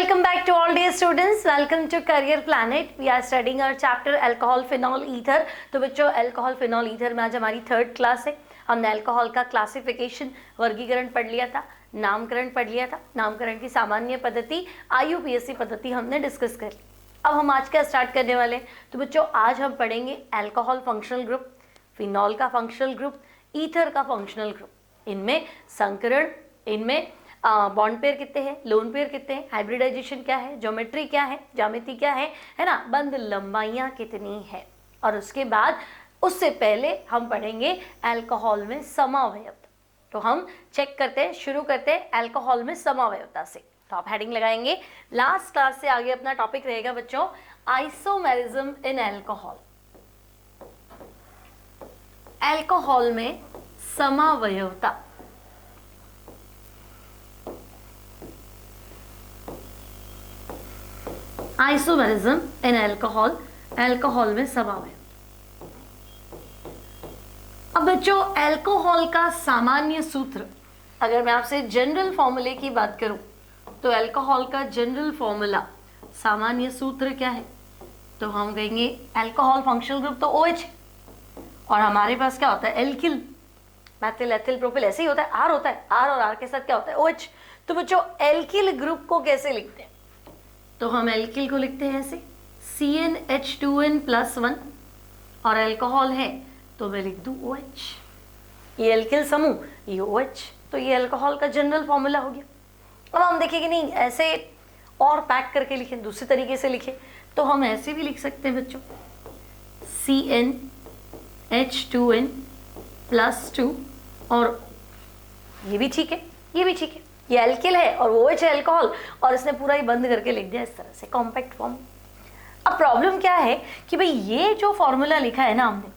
welcome back to all dear students. Welcome to Career Planet. We are studying our chapter alcohol, phenol, ether. तो बच्चों alcohol, phenol, ether में आज हमारी third class है. हमने alcohol का क्लासिफिकेशन, वर्गीकरण पढ़ लिया था, नामकरण पढ़ लिया था. नामकरण की सामान्य पद्धति, IUPAC पद्धति हमने डिस्कस कर ली. अब हम आज का स्टार्ट करने वाले हैं. तो बच्चों आज हम पढ़ेंगे अल्कोहल फंक्शनल ग्रुप, फिनॉल का फंक्शनल ग्रुप, ईथर का फंक्शनल ग्रुप. इनमें संकरण, इनमें बॉन्ड पेयर कितने हैं, लोन पेयर कितने हैं, हाइब्रिडाइजेशन क्या है, ज्योमेट्री क्या है, ज्यामिति क्या है ना, बंद लंबाइयाँ कितनी है. और उसके बाद उससे पहले हम पढ़ेंगे अल्कोहल में समावयवता. तो हम चेक करते हैं, शुरू करते हैं अल्कोहल में समावयवता से. तो आप हेडिंग लगाएंगे. लास्ट क्लास से आगे अपना टॉपिक रहेगा बच्चों आइसोमेरिज्म इन अल्कोहल. अल्कोहल में समावयवता. आइसोमेरिज्म इन अल्कोहल, अल्कोहल में समावयव. अब बच्चों अल्कोहल का सामान्य सूत्र, अगर मैं आपसे जनरल फॉर्मूले की बात करूं तो अल्कोहल का जनरल फॉर्मूला, सामान्य सूत्र क्या है? तो हम कहेंगे अल्कोहल फंक्शनल ग्रुप तो OH है और हमारे पास क्या होता है एल्किल, मैथिल, एथिल, प्रोपिल, ऐसे ही होता है. R होता है, R और R के साथ क्या होता है OH. तो बच्चों एल्किल ग्रुप को कैसे लिखते हैं? तो हम एल्किल को लिखते हैं ऐसे CnH2n+1 और अल्कोहल है तो मैं लिख दूं OH. ये एल्किल समूह, ये OH. तो ये अल्कोहल का जनरल फॉर्मूला हो गया. अब हम देखें कि नहीं ऐसे और पैक करके लिखें, दूसरे तरीके से लिखें तो हम ऐसे भी लिख सकते हैं बच्चों CnH2n+2 और ये भी ठीक है, ये भी ठीक है. ये एल्किल है और OH है अल्कोहल और इसने पूरा ही बंद करके लिख दिया इस तरह से कॉम्पैक्ट फॉर्म. अब प्रॉब्लम क्या है कि भाई ये जो फॉर्मूला लिखा है ना हमने,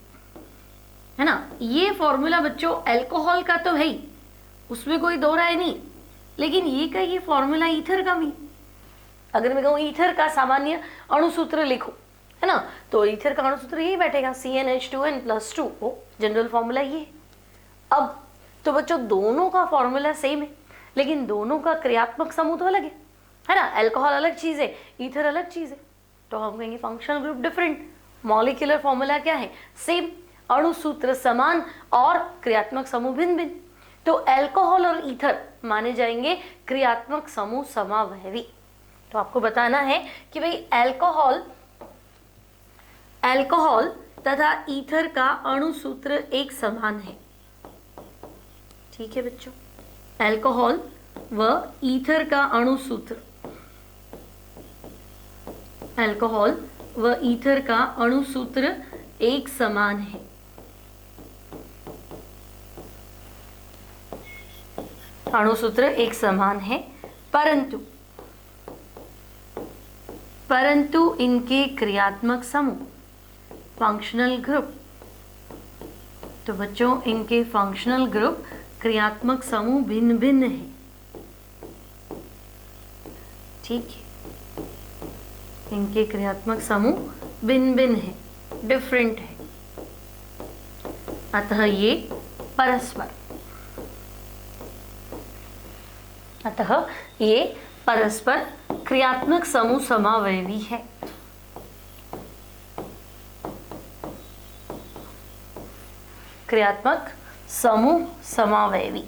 है ना, ये फॉर्मूला बच्चों अल्कोहल का तो है ही, उसमें कोई दो राय नहीं. लेकिन ये का ये फॉर्मूला ईथर का भी. अगर मैं कहूँ ईथर का सामान्य अणुसूत्र लिखो, है ना, तो ईथर का अणुसूत्र यही बैठेगा CnH2n+2. ओ जनरल फॉर्मूला ये. अब तो बच्चों दोनों का फॉर्मूला सेम है लेकिन दोनों का क्रियात्मक समूह तो अलग है ना. अल्कोहल अलग चीज है, ईथर अलग चीज है. तो हम कहेंगे functional group different, molecular formula क्या है सेम, अणुसूत्र समान और क्रियात्मक समूह भिन्न भिन्न. तो अल्कोहल और ईथर माने जाएंगे क्रियात्मक समूह समावयवी. तो आपको बताना है कि भाई अल्कोहल तथा ईथर का अणुसूत्र एक समान है. ठीक है बच्चों, अल्कोहल व ईथर का अणुसूत्र, अल्कोहल व ईथर का अणुसूत्र एक समान है. अणुसूत्र एक समान है परंतु इनके क्रियात्मक समूह, फंक्शनल ग्रुप. तो बच्चों इनके फंक्शनल ग्रुप, क्रियात्मक समूह भिन्न भिन्न है. ठीक है, इनके क्रियात्मक समूह भिन्न भिन्न है, डिफरेंट है. अतः ये परस्पर क्रियात्मक समूह समावयवी है. क्रियात्मक समूह समावयवी.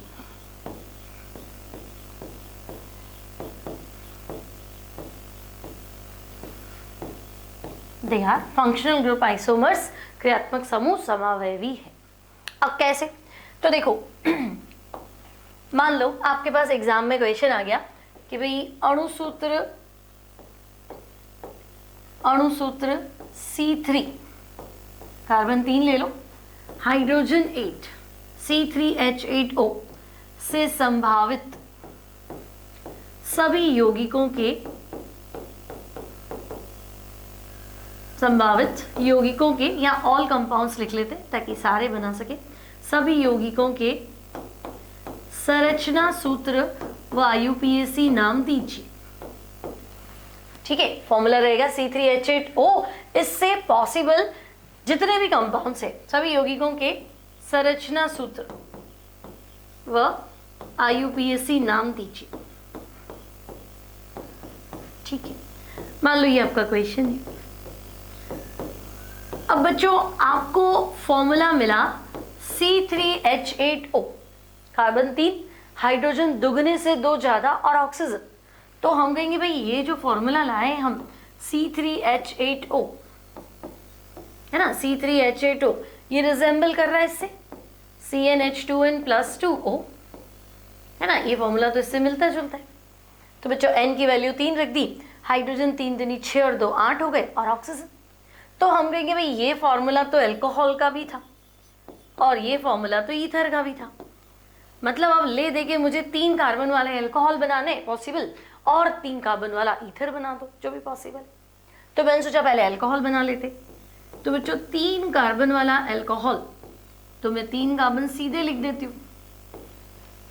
They are functional group isomers, क्रियात्मक समूह समावयवी है. अब कैसे? तो देखो मान लो आपके पास एग्जाम में क्वेश्चन आ गया कि भाई अणुसूत्र C3, कार्बन 3 ले लो, हाइड्रोजन 8 C3H8O से संभावित सभी यौगिकों के या ऑल कंपाउंड्स लिख लेते ताकि सारे बना सके. सभी यौगिकों के संरचना सूत्र व IUPAC नाम दीजिए. ठीक है, फॉर्मूला रहेगा C3H8O. इससे पॉसिबल जितने भी कंपाउंड्स है सभी यौगिकों के संरचना सूत्र व IUPAC नाम दीजिए. ठीक है, मान लो ये आपका क्वेश्चन है। अब बच्चों आपको फॉर्मूला मिला C3H8O, कार्बन 3, हाइड्रोजन दुगने से 2 ज्यादा और ऑक्सीजन। तो हम कहेंगे भाई ये जो फॉर्मूला लाए हम C3H8O है ना, C3H8O ये रिजेंबल कर रहा है इससे CnH2n+2O है ना, ये फॉर्मूला तो इससे मिलता जुलता है। तो बच्चों n की वैल्यू 3 रख दी, हाइड्रोजन 3 दूनी 6 और 2 8 हो गए और ऑक्सीजन। तो हम कहेंगे भाई ये फॉर्मूला तो अल्कोहल का भी था और ये फॉर्मूला तो ईथर का भी था। मतलब अब ले दे के मुझे 3 कार्बन वाले अल्कोहल बनाने पॉसिबल और 3 कार्बन वाला ईथर बना दो जो भी पॉसिबल। तो मैंने सोचा पहले अल्कोहल बना लेते। तो बच्चों 3 कार्बन वाला अल्कोहल, तो मैं 3 कार्बन सीधे लिख देती हूँ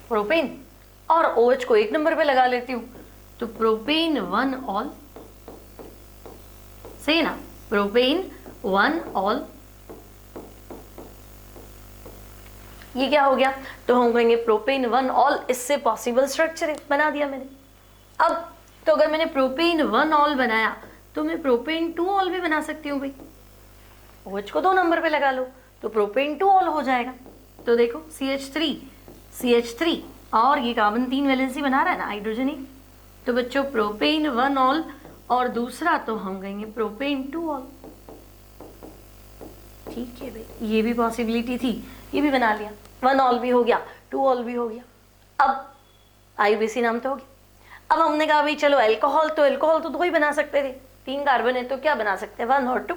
प्रोपेन और OH को 1 नंबर पे लगा लेती हूँ। तो प्रोपेन 1 ऑल, सही ना, प्रोपेन 1 ऑल, ये क्या हो गया? तो हम कहेंगे प्रोपेन 1 ऑल, इससे पॉसिबल स्ट्रक्चर है, बना दिया मैंने। अब तो अगर मैंने प्रोपेन 1 ऑल बनाया तो मैं प्रोपेन 2 ऑल भी बना सकती हूँ भाई। OH को 2 नंबर पे लगा लो तो प्रोपेन 2 ऑल हो जाएगा। तो देखो CH3 और ये कार्बन 3 वैलेंसी बना रहा है ना हाइड्रोजन ही। तो बच्चों प्रोपेन 1 ऑल और दूसरा तो हम कहेंगे प्रोपेन 2 ऑल। ठीक है भाई, ये भी पॉसिबिलिटी थी, ये भी बना लिया, 1 ऑल भी हो गया, 2 ऑल भी हो गया। अब IUPAC नाम तो हो गया। अब हमने कहा भाई चलो अल्कोहल तो 2 ही बना सकते थे, 3 कार्बन है तो क्या बना सकते हैं, 1 और 2।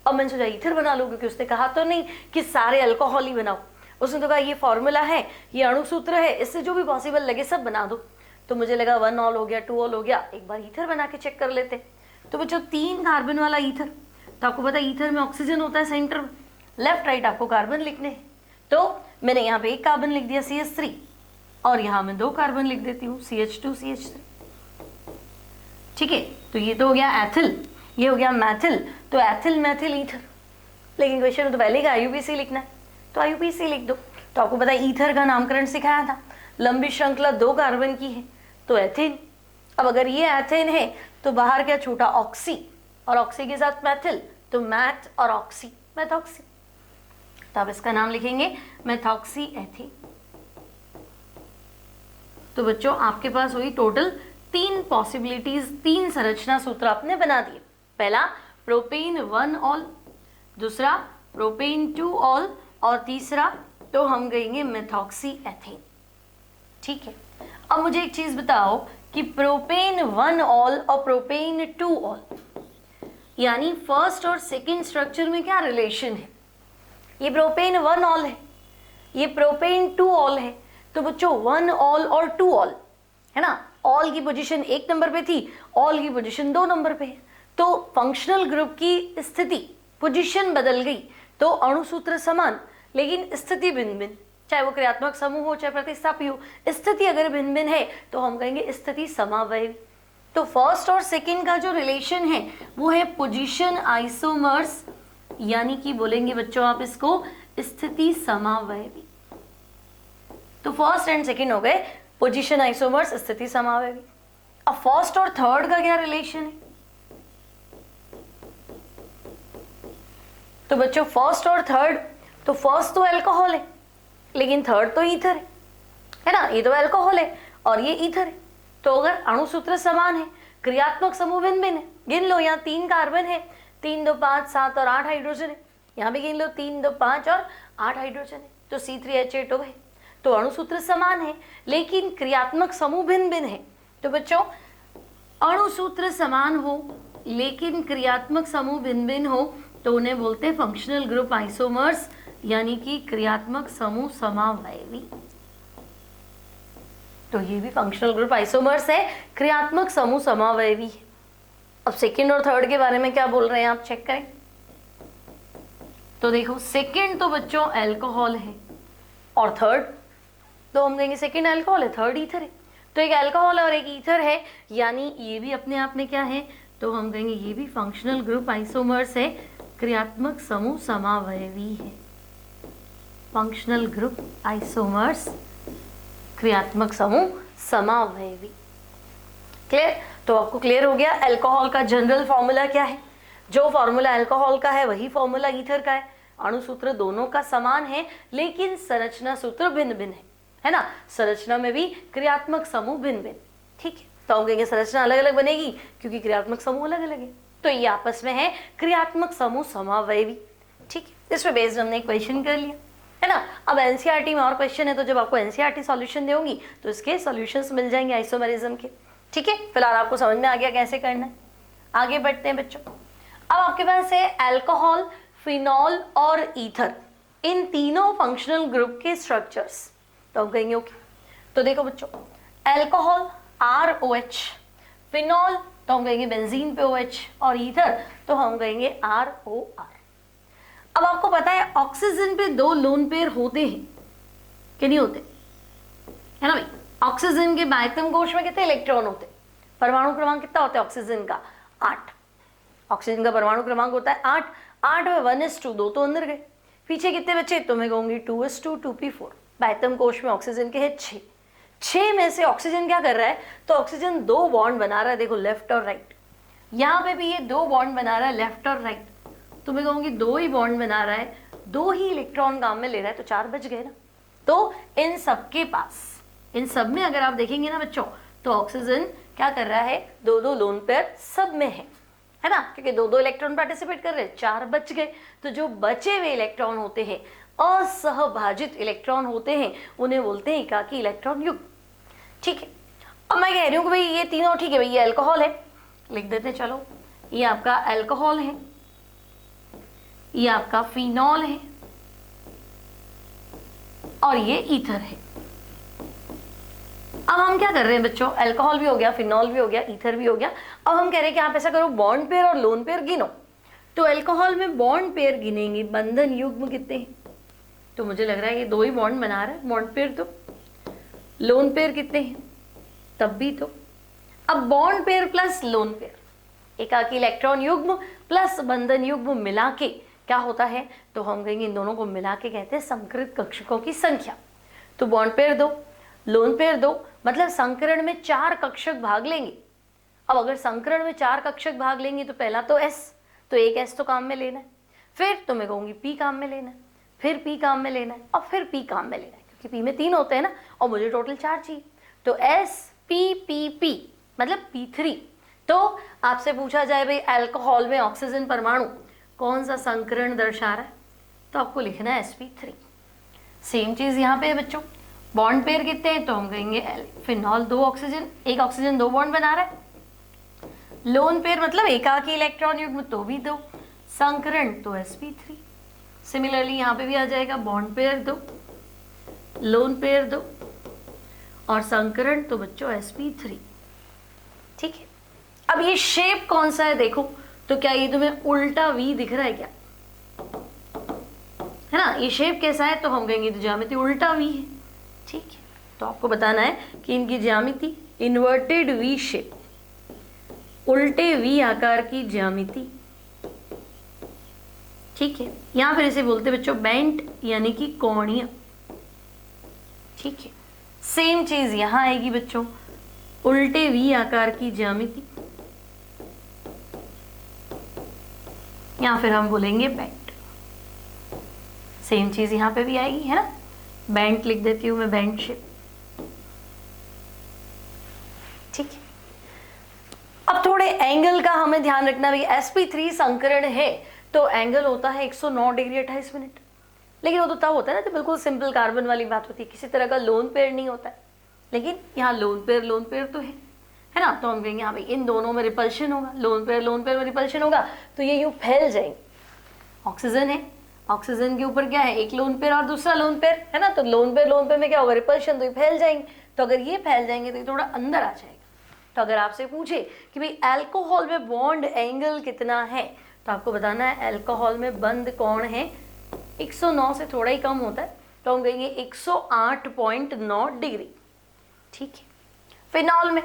अब मैंने सोचा ईथर बना लो, क्योंकि उसने कहा तो नहीं कि सारे अल्कोहल ही बनाओ, उसने तो कहा ये फॉर्मूला है, ये अणुसूत्र है, इससे जो भी पॉसिबल लगे सब बना दो। तो मुझे लगा 1 ऑल हो गया, 2 ऑल हो गया, एक बार ईथर बना के चेक कर लेते। तो बच्चों 3 कार्बन वाला ईथर, तो आपको पता है ईथर में ऑक्सीजन होता है सेंटर में, लेफ्ट राइट आपको कार्बन लिखने हैं। तो मैंने यहाँ पे 1 कार्बन लिख दिया CH3 और यहाँ मैं 2 कार्बन लिख देती हूँ CH2 CH3। ठीक है, तो ये तो हो गया एथिल, ये हो गया मैथिल। तो एथिल मैथिल ईथर, लेकिन क्वेश्चन में तो पहले का IUPAC लिखना है तो IUPAC लिख दो। तो आपको पता है ईथर का नामकरण सिखाया था, लंबी श्रृंखला 2 कार्बन की है तो एथिन। अब अगर ये एथिन है तो बाहर क्या छूटा, ऑक्सी, और ऑक्सी के साथ मैथिल, तो मैथ और ऑक्सी, मैथॉक्सी। तो आप इसका नाम लिखेंगे मैथॉक्सी एथिन। तो बच्चों आपके पास हुई टोटल 3 पॉसिबिलिटीज, 3 संरचना सूत्र आपने बना दिए। पहला प्रोपेन 1 ऑल, दूसरा प्रोपेन 2 ऑल और तीसरा तो हम कहेंगे मेथॉक्सी एथेन। ठीक है, अब मुझे एक चीज बताओ कि प्रोपेन 1 ऑल और प्रोपेन 2 ऑल यानी फर्स्ट और सेकंड स्ट्रक्चर में क्या रिलेशन है? ये प्रोपेन 1 ऑल है, ये प्रोपेन 2 ऑल है। तो बच्चों 1 ऑल और 2 ऑल है ना, ऑल की पोजीशन 1 नंबर पे थी, ऑल की पोजीशन 2 नंबर पे है। तो फंक्शनल ग्रुप की स्थिति, पोजीशन बदल गई तो अणुसूत्र समान लेकिन स्थिति भिन्न भिन्न, चाहे वो क्रियात्मक समूह हो चाहे प्रतिस्थापी हो, स्थिति अगर भिन्न भिन्न है तो हम कहेंगे स्थिति समावयवी। तो फर्स्ट और सेकंड का जो रिलेशन है वो है पोजीशन आइसोमर्स, यानी कि बोलेंगे बच्चों आप इसको स्थिति समावयवी। तो फर्स्ट एंड सेकंड हो गए पोजीशन आइसोमर्स, स्थिति समावयवी। अब फर्स्ट और थर्ड का क्या रिलेशन है? तो बच्चों फर्स्ट और थर्ड, तो फर्स्ट तो अल्कोहल है लेकिन थर्ड तो ईथर है ना, ये तो अल्कोहल है और ये ईथर है। तो अगर अणुसूत्र समान है, क्रियात्मक समूह भिन्न भिन्न है, गिन लो यहाँ 3 कार्बन है, 3 2 5 7 और 8 हाइड्रोजन है, यहाँ भी गिन लो 3 2 5 और 8 हाइड्रोजन है, तो C3H8O है। तो अणुसूत्र समान है लेकिन क्रियात्मक समूह भिन्न भिन्न है। तो बच्चों अणुसूत्र समान हो लेकिन क्रियात्मक समूह भिन्न भिन्न हो तो उन्हें बोलते हैं फंक्शनल ग्रुप आइसोमर्स, यानी कि क्रियात्मक समूह समावयवी। तो ये भी फंक्शनल ग्रुप आइसोमर्स है, क्रियात्मक समूह समावयवी है। अब सेकंड और थर्ड के बारे में क्या बोल रहे हैं आप चेक करें। तो देखो सेकंड तो बच्चों अल्कोहल है और थर्ड तो हम कहेंगे सेकंड अल्कोहल है, थर्ड ईथर है। तो एक अल्कोहल और एक ईथर है, यानी ये भी अपने आप में क्या है, तो हम कहेंगे ये भी फंक्शनल ग्रुप आइसोमर्स है, क्रियात्मक समूह समावयवी है। फंक्शनल ग्रुप आइसोमर्स, क्रियात्मक समूह समावयवी। क्लियर? तो आपको क्लियर हो गया अल्कोहल का जनरल फॉर्मूला क्या है। जो फॉर्मूला अल्कोहल का है वही फॉर्मूला ईथर का है। अणु सूत्र दोनों का समान है, लेकिन संरचना सूत्र भिन्न भिन्न है ना। संरचना में भी क्रियात्मक समूह भिन्न भिन्न, ठीक है। तो हम कहेंगे संरचना अलग अलग बनेगी क्योंकि क्रियात्मक समूह अलग अलग है। तो ये आपस में है क्रियात्मक समूह समावयवी, ठीक है। इस पे बेस्ड हमने एक क्वेश्चन कर लिया, है ना। अब एनसीईआरटी में और क्वेश्चन है, तो जब आपको एनसीईआरटी सॉल्यूशन देंगी तो इसके सॉल्यूशंस मिल जाएंगे आइसोमेरिज्म के, ठीक है। फिलहाल आपको समझ में आ गया कैसे करना है। आगे बढ़ते हैं बच्चों। अब आपके पास है अल्कोहल, फिनॉल और ईथर, इन तीनों फंक्शनल ग्रुप के स्ट्रक्चर्स। तो हम कहेंगे ओके। तो देखो बच्चों, अल्कोहल ROH, फिनॉल तो हम कहेंगे बेंजीन पे OH, और ईथर तो हम कहेंगे ROR। अब आपको पता है ऑक्सीजन पे 2 लोन पेयर होते हैं कि नहीं होते, है ना भाई। ऑक्सीजन के बाह्यतम कोश में कितने इलेक्ट्रॉन होते हैं? परमाणु क्रमांक कितना होता है ऑक्सीजन का? 8। ऑक्सीजन का परमाणु क्रमांक होता है 8। 8 में 1:2, 2 तो अंदर गए। पीछे कितने बचे? तो मैं कहूंगी 2:2, 2p4। बाह्यतम कोश में ऑक्सीजन के है 6। 6 में से ऑक्सीजन क्या कर रहा है? तो ऑक्सीजन 2 बॉन्ड बना रहा है, देखो लेफ्ट और राइट। यहाँ पे भी ये 2 बॉन्ड बना रहा है, लेफ्ट और राइट। तो मैं कहूंगी 2 ही बॉन्ड बना रहा है, 2 ही इलेक्ट्रॉन काम में ले रहा है, तो 4 बच गए ना। तो इन सब के पास, इन सब में अगर आप देखेंगे ना बच्चों, तो ऑक्सीजन क्या कर रहा है? 2-2 लोन पेयर सब में है ना, क्योंकि 2-2 इलेक्ट्रॉन पार्टिसिपेट कर रहे हैं, 4 बच गए। तो जो बचे हुए इलेक्ट्रॉन होते हैं, असहभाजित इलेक्ट्रॉन होते हैं, उन्हें बोलते हैं एकाकी इलेक्ट्रॉन युग्म, ठीक है। अब मैं कह रही हूँ कि भाई ये तीनों ठीक है भाई, ये अल्कोहल है, लिख देते हैं। चलो, ये आपका अल्कोहल है, ये आपका फिनॉल है, और ये ईथर है। अब हम क्या कर रहे हैं बच्चों? अल्कोहल भी हो गया, फिनॉल भी हो गया, ईथर भी हो गया। अब हम कह रहे हैं कि आप ऐसा करो, बॉन्ड पेयर और लोन पेयर गिनो। तो अल्कोहल में बॉन्ड पेयर गिनेंगे, बंधन युग्म कितने हैं? तो मुझे लग रहा है ये 2 ही बॉन्ड बना रहा है बॉन्ड पेयर। तो लोन पेयर कितने हैं? तब भी तो। अब bond pair plus lone pair, एकाकी इलेक्ट्रॉन युग्म प्लस बंधन युग्म मिला के क्या होता है? तो हम कहेंगे इन दोनों को मिला के कहते हैं संकरित कक्षकों की संख्या। तो बॉन्ड पेयर 2, लोन पेयर 2, मतलब संकरण में 4 कक्षक भाग लेंगे। अब अगर संकरण में 4 कक्षक भाग लेंगे तो पहला तो S, तो एक S तो काम में लेना है, फिर तो मैं कहूंगी P काम में लेना है, फिर P काम में लेना है, और फिर P काम में लेना है, क्योंकि P में 3 होते हैं ना, और मुझे टोटल 4 चाहिए। तो SPPP मतलब P3। तो आपसे पूछा जाए भाई अल्कोहल में ऑक्सीजन परमाणु कौन सा संकरण दर्शा रहा है, तो आपको लिखना है sp3। सेम चीज यहाँ पे है बच्चों, बॉन्ड पेयर कितने हैं? तो हम कहेंगे फिनॉल 2 ऑक्सीजन, एक ऑक्सीजन 2 बॉन्ड बना रहा है। लोन पेयर मतलब एकाकी इलेक्ट्रॉन युग्म, तो भी 2, संकरण तो sp3। सिमिलरली यहाँ पे भी आ जाएगा, बॉन्ड पेयर 2, लोन पेयर 2, और संकरण तो बच्चों sp3, ठीक है। अब ये शेप कौन सा है देखो, तो क्या ये तुम्हें उल्टा V दिख रहा है क्या? है ना, ये शेप कैसा है? तो हम कहेंगे तो ज्यामिति उल्टा V है, ठीक है। तो आपको बताना है कि इनकी ज्यामिति इन्वर्टेड V शेप, उल्टे V आकार की ज्यामिति, ठीक है। यहां फिर इसे बोलते बच्चों बेंट, यानी कि कोणीय, ठीक है। सेम चीज यहां आएगी बच्चों, उल्टे V आकार की ज्यामिति, या फिर हम बोलेंगे बेंट। सेम चीज यहां पे भी आएगी, है ना, बेंट लिख देती हूं मैं, बेंट शेप, ठीक है। अब थोड़े एंगल का हमें ध्यान रखना भाई, sp3 संकरण है तो एंगल होता है 109 डिग्री 28 मिनट, लेकिन वो तो तब होता है ना तो बिल्कुल सिंपल कार्बन वाली बात होती है, किसी तरह का लोन पेयर नहीं होता है। लेकिन यहाँ लोन पेयर तो है ना, तो हम कहेंगे हाँ भाई इन दोनों में रिपल्शन होगा, लोन पेयर में रिपल्शन होगा, तो ये यूं फैल जाएंगे। ऑक्सीजन है, ऑक्सीजन के ऊपर क्या है? एक लोन पेयर और दूसरा लोन पेयर, है ना, तो लोन पेयर में क्या होगा? रिपल्शन, तो ये फैल जाएंगे। तो अगर ये फैल जाएंगे तो ये थोड़ा अंदर आ जाएगा। तो अगर आपसे पूछे कि भाई अल्कोहल में बॉन्ड एंगल कितना है, तो आपको बताना है अल्कोहल में बंद कोण है 109 से थोड़ा ही कम होता है, तो हम कहेंगे 108.9 डिग्री, ठीक है। फिनॉल में,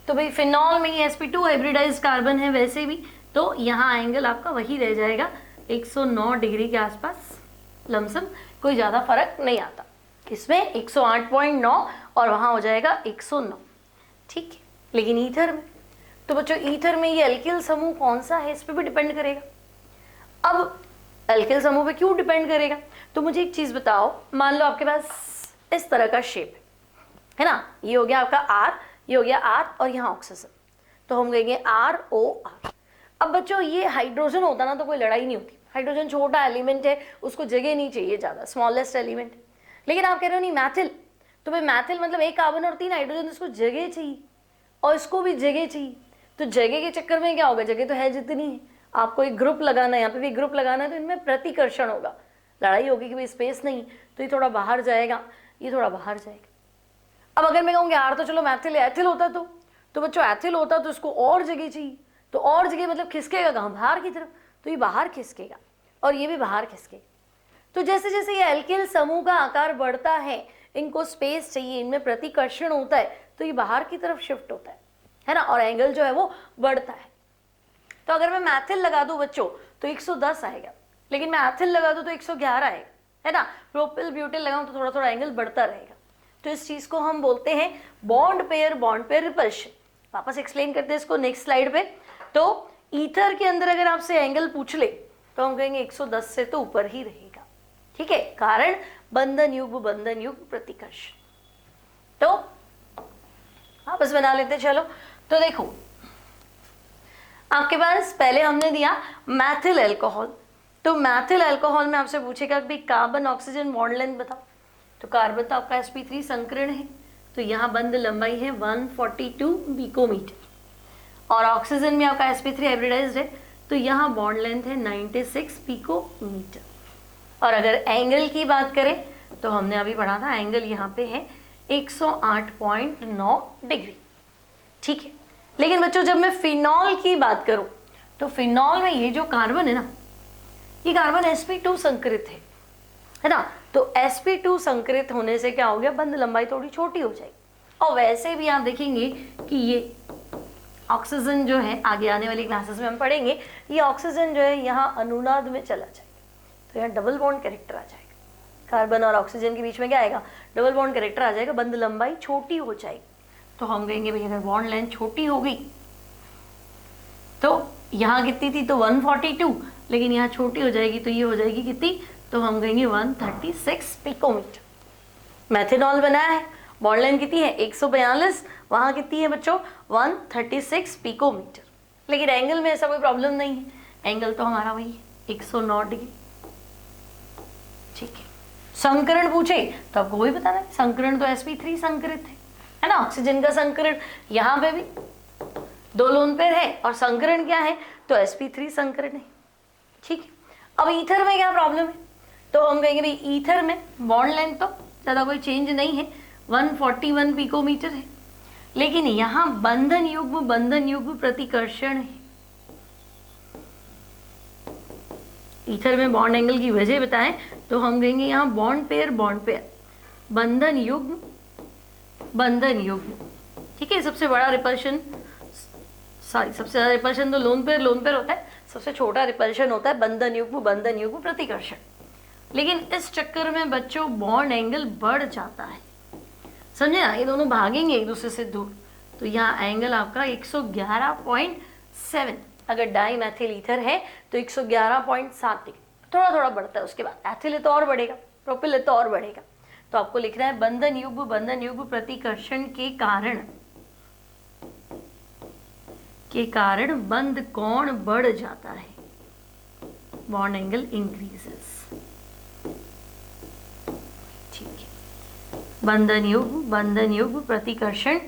तो भाई फिनॉल में ये sp2 हाइब्रिडाइज्ड कार्बन है वैसे भी, तो यहाँ एंगल आपका वही रह जाएगा 109 डिग्री के आसपास, लमसम कोई ज़्यादा फर्क नहीं आता। इसमें 108.9 और वहाँ हो जाएगा 109, ठीक है। लेकिन ईथर में, तो बच्चों ईथर में ये एल्किल समूह कौन सा है इस पे भी डिपेंड करेगा। अब एल्किल समूह पे क्यों डिपेंड करेगा, तो मुझे एक चीज बताओ, मान लो आपके पास इस तरह का शेप है ना, ये हो गया आपका आर, ये हो गया आर और यहाँ ऑक्सीजन, तो हम कहेंगे आर ओ आर। अब बच्चों ये हाइड्रोजन होता ना तो कोई लड़ाई नहीं होती, हाइड्रोजन छोटा एलिमेंट है, उसको जगह नहीं चाहिए ज़्यादा, स्मॉलेस्ट एलिमेंट है। लेकिन आप कह रहे हो नहीं मैथिल, तो भाई मैथिल मतलब एक कार्बन और 3 हाइड्रोजन, इसको जगह चाहिए और इसको भी जगह चाहिए, तो जगह के चक्कर में क्या होगा, जगह तो है जितनी है, आपको एक ग्रुप लगाना है, यहाँ पे भी ग्रुप लगाना है, तो इनमें प्रतिकर्षण होगा, लड़ाई होगी कि भाई स्पेस नहीं, तो ये थोड़ा बाहर जाएगा, ये थोड़ा बाहर जाएगा। अब अगर मैं कहूँगी यार तो चलो मैथिल एथिल होता तो बच्चों एथिल होता तो इसको और जगह चाहिए, तो और जगह मतलब खिसकेगा कहाँ, बाहर की तरफ, तो ये बाहर खिसकेगा और ये भी बाहर खिसकेगा। तो जैसे जैसे ये एल्किल समूह का आकार बढ़ता है, इनको स्पेस चाहिए, इनमें प्रतिकर्षण होता है, तो ये बाहर की तरफ शिफ्ट होता है ना, और एंगल जो है वो बढ़ता है। तो अगर मैं मैथिल लगा दूं बच्चों तो 110 आएगा, लेकिन मैं एथिल लगा दूं तो 111 आएगा, है ना। प्रोपिल ब्यूटिल लगाऊं तो थोड़ा थोड़ा एंगल बढ़ता रहेगा। तो इस चीज को हम बोलते हैं बॉन्ड पेयर रिपल्शन। वापस एक्सप्लेन करते हैं इसको नेक्स्ट स्लाइड पे। तो ईथर के अंदर अगर आपसे एंगल पूछ ले तो हम कहेंगे 110 से तो ऊपर ही रहेगा, ठीक है, कारण बंधन युग्म प्रतिकर्षण। तो वापस बना लेते चलो। तो देखो आपके पास पहले हमने दिया मैथिल अल्कोहल, तो मैथिल अल्कोहल में आपसे पूछेगा कि कार्बन ऑक्सीजन बॉन्ड लेंथ बताओ, तो कार्बन तो आपका sp3 संकरण है, तो यहाँ बंध लंबाई है 142 पिकोमीटर, और ऑक्सीजन में आपका sp3 हाइब्रिडाइज्ड है, तो यहाँ बॉन्ड लेंथ है 96 पिकोमीटर। और अगर एंगल की बात करें तो हमने अभी पढ़ा था, एंगल यहाँ पे है 108.9 डिग्री, ठीक है। लेकिन बच्चों जब मैं फिनॉल की बात करूं तो फिनॉल में ये जो कार्बन है ना, ये कार्बन sp2 संकरित है ना, तो sp2 संकरित होने से क्या हो गया, बंध लंबाई थोड़ी छोटी हो जाएगी। और वैसे भी आप देखेंगे कि ये ऑक्सीजन जो है, आगे आने वाली क्लासेस में हम पढ़ेंगे, ये ऑक्सीजन जो है यहाँ अनुनाद में चला जाएगा, तो यहाँ डबल बॉन्ड कैरेक्टर आ जाएगा, कार्बन और ऑक्सीजन के बीच में क्या आएगा, डबल बॉन्ड कैरेक्टर आ जाएगा, बंध लंबाई छोटी हो जाएगी। तो हम कहेंगे भाई अगर बॉन्ड लेंथ छोटी हो गई तो यहाँ कितनी थी, तो 142, लेकिन यहाँ छोटी हो जाएगी तो ये हो जाएगी कितनी, तो हम कहेंगे 136 पिकोमीटर। मैथेनॉल बनाया है, बॉन्ड लेंथ कितनी है 142, वहाँ कितनी है बच्चों 136 पिकोमीटर। लेकिन एंगल में ऐसा कोई प्रॉब्लम नहीं है, एंगल तो हमारा वही है 109 डिग्री, ठीक है। संकरण पूछे तो आपको वही बताना है, संकरण तो sp3 संकरित है ना, ऑक्सीजन का संकरण, यहाँ पे भी 2 लोन पेयर है, और संकरण क्या है, तो sp3 संकरण है, ठीक है। अब ईथर में क्या प्रॉब्लम है, तो हम कहेंगे भाई ईथर में बॉन्ड लेंथ तो ज़्यादा कोई चेंज नहीं है, 141 पिकोमीटर है, लेकिन यहाँ बंधन युग्म प्रतिकर्षण है। ईथर में बॉन्ड एंगल की वजह बताएं तो हम कहेंगे यहाँ बॉन्ड पेयर बंधन युग्म, ठीक है। सबसे बड़ा रिपल्शन, सबसे ज्यादा रिपल्शन तो लोन पेयर होता है, सबसे छोटा रिपल्शन होता है बंधन युग्म प्रतिकर्षण। लेकिन इस चक्कर में बच्चों बॉन्ड एंगल बढ़ जाता है, समझे ना, ये दोनों भागेंगे एक दूसरे से दूर, तो यहाँ एंगल आपका 111.7, अगर डाई मैथिल ईथर है तो 111.7 डिग्री, थोड़ा थोड़ा बढ़ता है, उसके बाद एथिल है तो और बढ़ेगा, प्रोपिल है तो और बढ़ेगा। तो आपको लिखना है बंधन युग्म प्रतिकर्षण के कारण बंध कोण बढ़ जाता है, बॉन्ड एंगल इंक्रीजेस, ठीक है। बंधन युग्म प्रतिकर्षण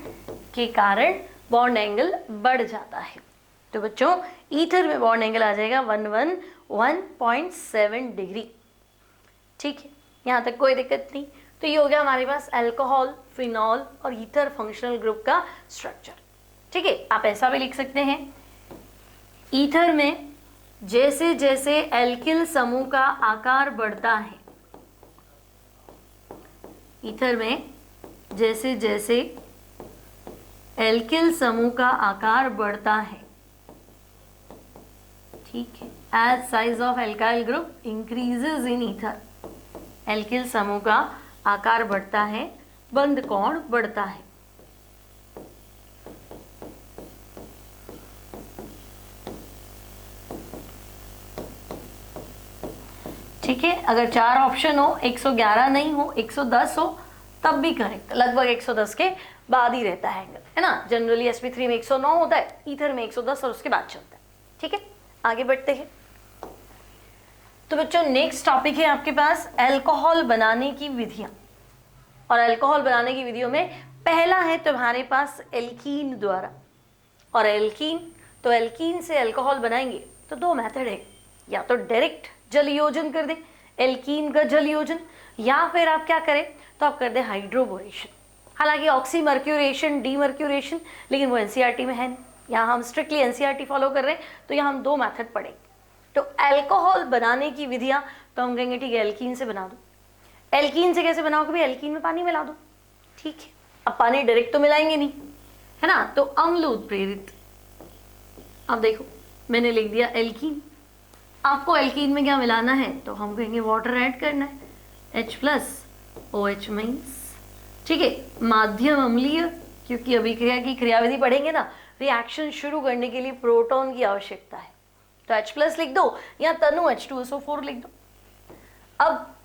के कारण बॉन्ड एंगल बढ़ जाता है। तो बच्चों ईथर में बॉन्ड एंगल आ जाएगा 111.7 डिग्री, ठीक है, यहाँ तक कोई दिक्कत नहीं। तो ये हो गया हमारे पास अल्कोहल, फिनॉल और ईथर फंक्शनल ग्रुप का स्ट्रक्चर, ठीक है। आप ऐसा भी लिख सकते हैं, ईथर में जैसे जैसे एल्किल समूह का आकार बढ़ता है, ईथर में जैसे जैसे एल्किल समूह का आकार बढ़ता है, ठीक है, as size of alkyl group increases in ether, alkyl समूह का आकार बढ़ता है, बंध कोण बढ़ता है। ठीक है, अगर 4 ऑप्शन हो, 111 नहीं हो, 110 हो, तब भी करेक्ट। लगभग 110 के बाद ही रहता है एंगल, है ना। जनरली sp3 में 109 होता है, ईथर में 110 और उसके बाद चलता है। ठीक है, आगे बढ़ते हैं। तो बच्चों नेक्स्ट टॉपिक है आपके पास अल्कोहल बनाने की विधियां। और अल्कोहल बनाने की विधियों में पहला है तुम्हारे पास एल्कीन द्वारा। और एल्कीन, तो एल्कीन से अल्कोहल बनाएंगे तो 2 मेथड है, या तो डायरेक्ट जल योजन कर दे एल्कीन का जल योजन, या फिर आप क्या करें तो आप कर दे हाइड्रोबोरेशन। हालांकि ऑक्सीमर्क्यूरेशन, डीमर्क्यूरेशन, लेकिन वो एनसीईआरटी में है नहीं, यहाँ हम स्ट्रिक्टली एनसीईआरटी फॉलो कर रहे हैं, तो यहाँ हम 2 मेथड पढ़ेंगे। तो अल्कोहल बनाने की विधियां, तो हम कहेंगे ठीक है एल्कीन से बना दो। एल्कीन से कैसे बनाओगे भाई, एल्कीन में पानी मिला दो। ठीक है, अब पानी डायरेक्ट तो मिलाएंगे नहीं, है ना, तो अम्ल उत्प्रेरित। अब देखो मैंने लिख दिया एल्कीन, आपको एल्कीन में क्या मिलाना है, तो हम कहेंगे वाटर ऐड करना है, H+OH मीन्स, ठीक है, माध्यम अम्लीय, क्योंकि अभिक्रिया की क्रियाविधि पढ़ेंगे ना, रिएक्शन शुरू करने के लिए प्रोटॉन की आवश्यकता है, तो H+ लिख दो, या तनु H2SO4 लिख दो। अब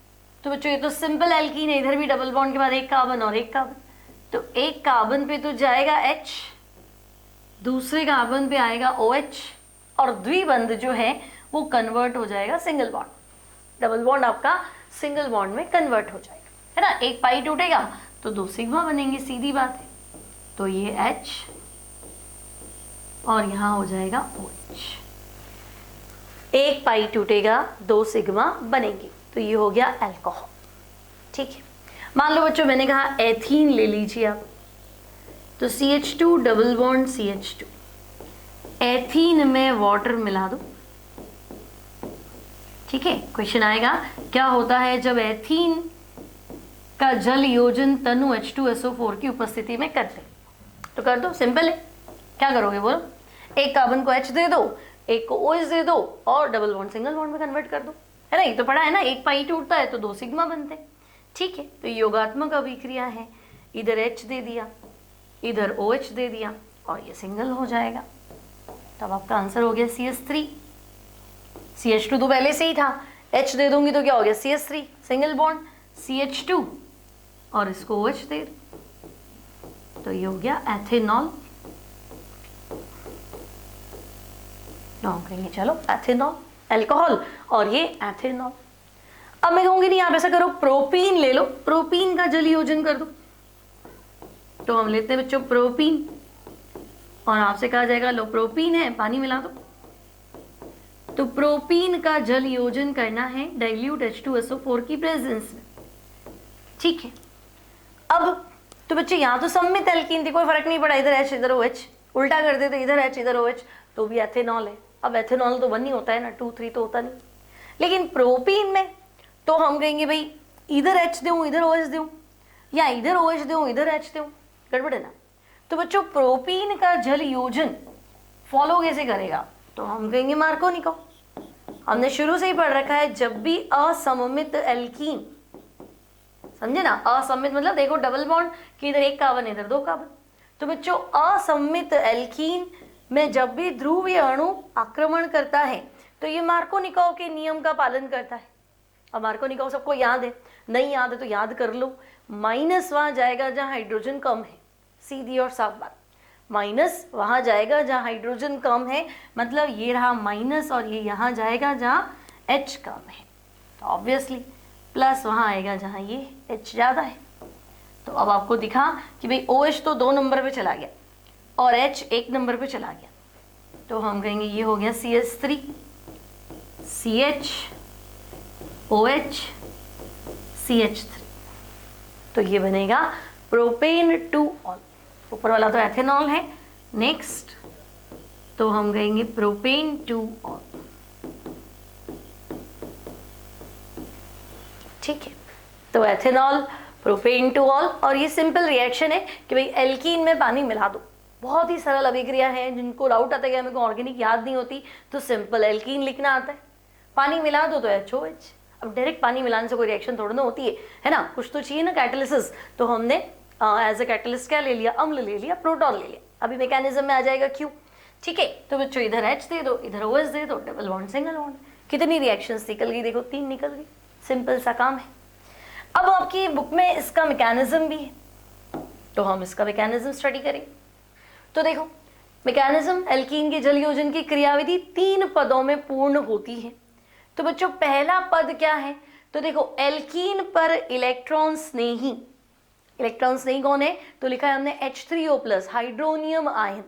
तो बच्चों ये तो सिंपल एल्कीन है, इधर भी डबल बॉन्ड के बाद एक कार्बन और एक कार्बन, तो एक कार्बन पे तो जाएगा H, दूसरे कार्बन पे आएगा OH, और द्विबंध जो है वो कन्वर्ट हो जाएगा सिंगल बॉन्ड। डबल बॉन्ड आपका सिंगल बॉन्ड में कन्वर्ट हो जाएगा, है ना। एक पाई टूटेगा तो 2 सिग्मा बनेंगे, सीधी बात है। तो ये H और यहाँ हो जाएगा OH, एक पाई टूटेगा 2 सिग्मा बनेंगे, तो ये हो गया अल्कोहल। ठीक है, मान लो बच्चों मैंने कहा एथीन ले लीजिए आप, तो CH2 double bond CH2, ethene में वाटर मिला दो। ठीक है, क्वेश्चन आएगा क्या होता है जब एथीन का जल योजन तनु H2SO4 की उपस्थिति में करते, तो कर दो, सिंपल है। क्या करोगे बोलो, एक कार्बन को H दे दो, एक को OH दे दो, और डबल बॉन्ड सिंगल बॉन्ड में कन्वर्ट कर दो, है ना। ये तो पढ़ा है ना, एक पाई टूटता है तो 2 सिग्मा बनते हैं। ठीक है, तो योगात्मक अभिक्रिया है, इधर H दे दिया, इधर OH दे दिया, और ये सिंगल हो जाएगा। तब आपका आंसर हो गया CH3। CH2 तो पहले से ही था, H दे दूंगी तो क्या हो गया CH3, सिंगल बॉन्ड CH2, और इसको OH दे दो, तो ये हो गया एथेनॉल। तो हम कहेंगे चलो एथेनॉल, अल्कोहल और ये एथेनॉल। अब मैं कहूंगी नहीं, आप ऐसा करो प्रोपीन ले लो, प्रोपीन का जल योजन कर दो। तो हम लेते हैं बच्चों प्रोपीन, और आपसे कहा जाएगा लो प्रोपीन है, पानी मिला दो। तो प्रोपीन का जल योजन करना है डाइल्यूट H2SO4 की प्रेजेंस में। ठीक है, अब तो बच्चे यहाँ तो सममित एल्कीन थी, कोई फर्क नहीं पड़ा, इधर H इधर OH, उल्टा कर दे तो इधर H इधर OH, तो भी एथेनॉल है। अब एथेनॉल तो 1 ही होता है ना, 2 3 तो होता नहीं। लेकिन प्रोपीन में तो हम कहेंगे भाई इधर H दूं इधर OH दूं, या इधर OH दूं इधर H दूं, गड़बड़ है ना। तो बच्चों प्रोपीन का जल योजन फॉलो कैसे करेगा, तो हम कहेंगे मार्कोनिकॉव। हमने शुरू से ही पढ़ रखा है, जब भी असममित एल्कीन, समझे ना, असममित मतलब देखो डबल बॉन्ड कि इधर एक कार्बन इधर 2 कार्बन, तो बच्चों असममित एल्कीन में जब भी ध्रुवीय अणु आक्रमण करता है तो ये मार्कोनिकॉव के नियम का पालन करता है। अब मार्कोनिकॉव सबको याद है, नहीं याद है तो याद कर लो, माइनस वहां जाएगा जहां हाइड्रोजन कम है, सीधी और साफ बात, माइनस वहां जाएगा जहां हाइड्रोजन कम है, मतलब ये रहा माइनस, और ये यहां जाएगा जहां H कम है, तो ऑब्वियसली प्लस वहां आएगा जहां ये H ज्यादा है। तो अब आपको दिखा कि भाई OH तो 2 नंबर पे चला गया और H 1 नंबर पे चला गया, तो हम कहेंगे ये हो गया CH3, CH OH CH3, तो ये बनेगा प्रोपेन टू ऑल। ऊपर वाला तो एथेनॉल है, नेक्स्ट तो हम कहेंगे प्रोपेन टू ऑल। ठीक है, तो एथेनॉल प्रोपेन टू ऑल, और ये सिंपल रिएक्शन है कि भाई एल्कीन में पानी मिला दो। बहुत ही सरल अभिक्रिया है, जिनको डाउट आता है कि मेरे को ऑर्गेनिक याद नहीं होती तो सिंपल एल्कीन लिखना आता है, पानी मिला दो तो HOH। अब डायरेक्ट पानी मिलाने से कोई रिएक्शन थोड़ा ना होती है ना, कुछ तो चाहिए ना कैटालिसिस, तो हमने एज अ कैटालिस्ट क्या ले लिया, अम्ल ले लिया, प्रोटॉन ले लिया। अभी मैकेनिज्म में आ जाएगा क्यों। ठीक है, तो बच्चों इधर H दे दो इधर OH दे दो, डबल बॉन्ड सिंगल बॉन्ड, कितनी रिएक्शंस निकल गई, देखो 3 निकल गई, सिंपल सा काम है। अब आपकी बुक में इसका मैकेनिज्म भी है, तो हम इसका मैकेनिज्म स्टडी करेंगे। तो देखो मैकेनिज्म, एल्कीन के जल योजन की क्रियाविधि 3 पदों में पूर्ण होती है। तो बच्चों पहला पद क्या है, तो देखो एल्कीन पर इलेक्ट्रॉन स्नेही, इलेक्ट्रॉन स्नेही कौन है, तो लिखा है हमने H3O+ हाइड्रोनियम आयन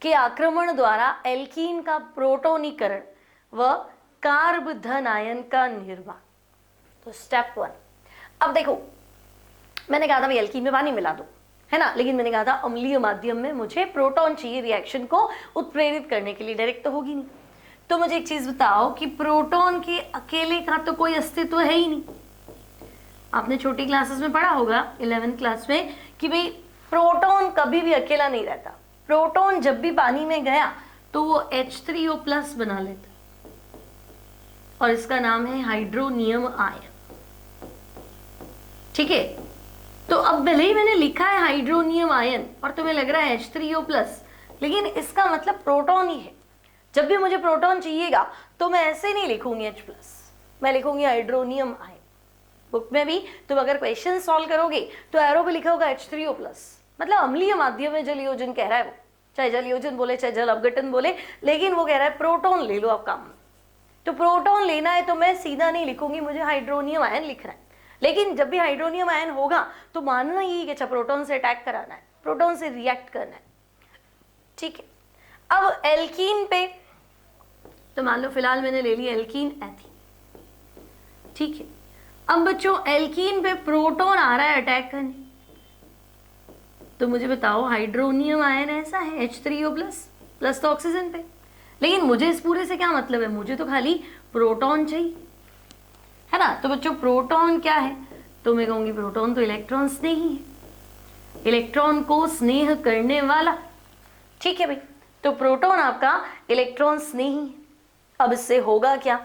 के आक्रमण द्वारा एल्कीन का प्रोटोनीकरण व कार्ब धन आयन का निर्माण। तो स्टेप 1। अब देखो मैंने कहा था भाई एल्कीन में पानी मिला दो, है ना, लेकिन मैंने कहा था अम्लीय माध्यम में मुझे प्रोटॉन चाहिए रिएक्शन को उत्प्रेरित करने के लिए, डायरेक्ट तो होगी नहीं। तो मुझे एक चीज बताओ कि प्रोटॉन के अकेले का तो कोई अस्तित्व है ही नहीं। आपने छोटी क्लासेस में पढ़ा होगा 11th क्लास में कि भाई प्रोटॉन कभी भी अकेला नहीं रहता, प्रोटॉन जब भी पानी में गया तो वो H3O+ बना लेता और इसका नाम है हाइड्रोनियम आयन। ठीक है, तो अब भले ही मैंने लिखा है हाइड्रोनियम आयन और तुम्हें लग रहा है H3O+, लेकिन इसका मतलब प्रोटॉन ही है। जब भी मुझे प्रोटॉन चाहिएगा तो मैं ऐसे नहीं लिखूंगी H+, मैं लिखूंगी हाइड्रोनियम आयन। बुक में भी तुम अगर क्वेश्चन सॉल्व करोगे तो एरो पे लिखा होगा H3O+, मतलब अम्लीय माध्यम में जल योजन कह रहा है वो, चाहे जल योजन बोले चाहे जल अपघटन बोले, लेकिन वो कह रहा है प्रोटॉन ले लो आप काम में। तो प्रोटॉन लेना है तो मैं सीधा नहीं लिखूंगी, मुझे हाइड्रोनियम आयन लिख रहा है। लेकिन जब भी हाइड्रोनियम आयन होगा तो मानना ही कि अच्छा प्रोटॉन से अटैक कराना है, प्रोटॉन से रिएक्ट करना है। ठीक है, अब एल्कीन पे तो मान लो फिलहाल मैंने ले लिया एल्कीन एथीन। ठीक है, अब बच्चों एल्कीन पे प्रोटॉन आ रहा है अटैक करने, तो मुझे बताओ हाइड्रोनियम आयन ऐसा है H3O+ प्लस तो ऑक्सीजन पे, लेकिन मुझे इस पूरे से क्या मतलब है, मुझे तो खाली प्रोटॉन चाहिए, है ना। तो बच्चों प्रोटॉन क्या है, तो मैं कहूंगी प्रोटॉन तो इलेक्ट्रॉन स्नेही है, इलेक्ट्रॉन को स्नेह करने वाला। ठीक है भाई, तो प्रोटॉन आपका इलेक्ट्रॉन स्नेही है। अब इससे होगा क्या,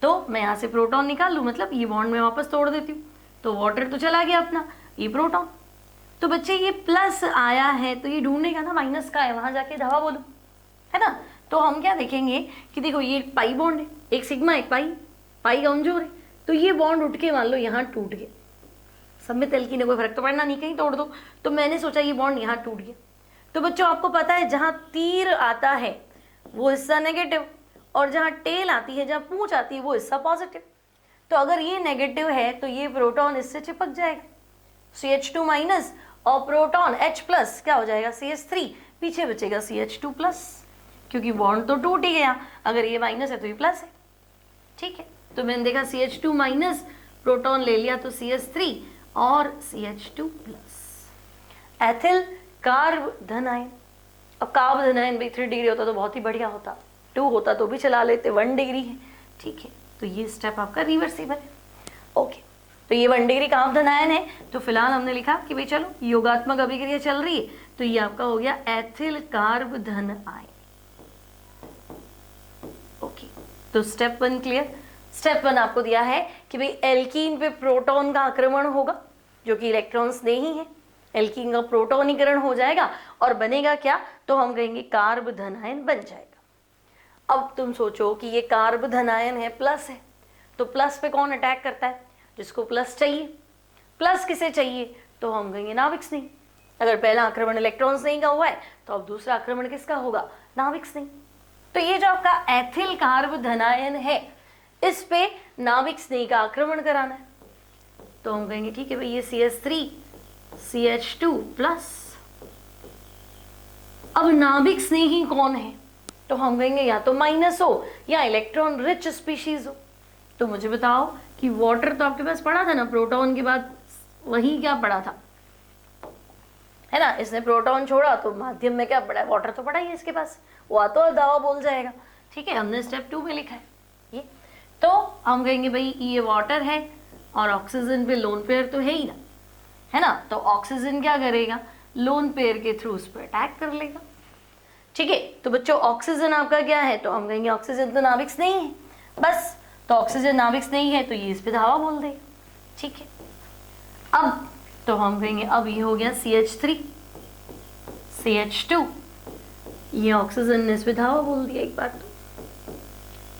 तो मैं यहां से प्रोटॉन निकाल लूं, मतलब ये बॉन्ड में वापस तोड़ देती हूँ, तो वाटर तो चला गया अपना, ये प्रोटॉन। तो बच्चे ये प्लस आया है तो ये ढूंढेगा ना माइनस का है, वहां जाके दवा बोलो, है ना। तो हम क्या देखेंगे कि देखो ये पाई बॉन्ड है, एक सिग्मा एक पाई, पाई कमजोर है, तो ये बॉन्ड उठ के मान लो यहाँ टूट गया। सब में तेल की ने कोई फर्क तो पड़ना नहीं, कहीं तोड़ दो, तो मैंने सोचा ये बॉन्ड यहाँ टूट गया। तो बच्चों आपको पता है जहाँ तीर आता है वो हिस्सा नेगेटिव, और जहाँ टेल आती है, जहाँ पूंछ आती है, वो हिस्सा पॉजिटिव। तो अगर ये नेगेटिव है तो ये प्रोटॉन इससे चिपक जाएगा, CH2- और प्रोटॉन H+ क्या हो जाएगा CH3, पीछे बचेगा CH2+, क्योंकि बॉन्ड तो टूट ही गया, अगर ये माइनस है तो ये प्लस है। ठीक है, तो मैंने देखा CH2- प्रोटॉन ले लिया तो CH3 और CH2+। एथिल कार्ब धन आयन, अब कार्ब धन आयन भाई 3 डिग्री होता तो बहुत ही बढ़िया होता, 2 होता तो भी चला लेते, 1 डिग्री है। ठीक है, तो ये स्टेप आपका रिवर्सिबल है। ओके, तो ये 1 डिग्री कार्ब धन आयन है, तो फिलहाल हमने लिखा कि भाई चलो योगात्मक अभिक्रिया चल रही है, तो ये आपका हो गया एथिल कार्ब धन आयन। ओके, तो स्टेप 1 क्लियर। स्टेप 1 आपको दिया है कि भाई एल्कीन पे प्रोटॉन का आक्रमण होगा जो कि इलेक्ट्रॉन स्नेही है, एल्कीन का प्रोटोनीकरण हो जाएगा और बनेगा क्या, तो हम कहेंगे कार्ब धन आयन बन जाएगा। अब तुम सोचो कि ये कार्ब धन आयन है, प्लस है, तो प्लस पे कौन अटैक करता है, जिसको प्लस चाहिए। प्लस किसे चाहिए, तो हम कहेंगे नाविक स्नेही। अगर पहला आक्रमण इलेक्ट्रॉन स्नेही का हुआ है तो अब दूसरा आक्रमण किसका होगा, नाविक स्नेही। तो ये जो आपका एथिल कार्ब धन आयन है, इस पे नाविक स्नेही का आक्रमण कराना है, तो हम कहेंगे ठीक है भाई ये CH3 CH2+। अब नाभिक स्नेही कौन है, तो हम कहेंगे या तो माइनस हो या इलेक्ट्रॉन रिच स्पीशीज हो। तो मुझे बताओ कि वाटर तो आपके पास पड़ा था ना, प्रोटॉन के बाद वही क्या पड़ा था, है ना। इसने प्रोटॉन छोड़ा तो माध्यम में क्या पड़ा है, वाटर तो पड़ा ही है इसके पास, वो आ तो दावा बोल जाएगा। ठीक है, हमने स्टेप 2 में लिखा है ये, तो हम कहेंगे भाई ये वाटर है और ऑक्सीजन पे लोन पेयर तो है ही ना, है ना। तो ऑक्सीजन क्या करेगा, लोन पेयर के थ्रू उस पर अटैक कर लेगा। ठीक है, तो बच्चों ऑक्सीजन आपका क्या है, तो हम कहेंगे ऑक्सीजन तो नाभिक नहीं है बस, तो ऑक्सीजन नाभिक नहीं है तो ये इस पे धावा बोल देगा। ठीक है, अब तो हम कहेंगे अब ये हो गया CH3 CH2, ये ऑक्सीजन ने इस पे धावा बोल दिया एक बार,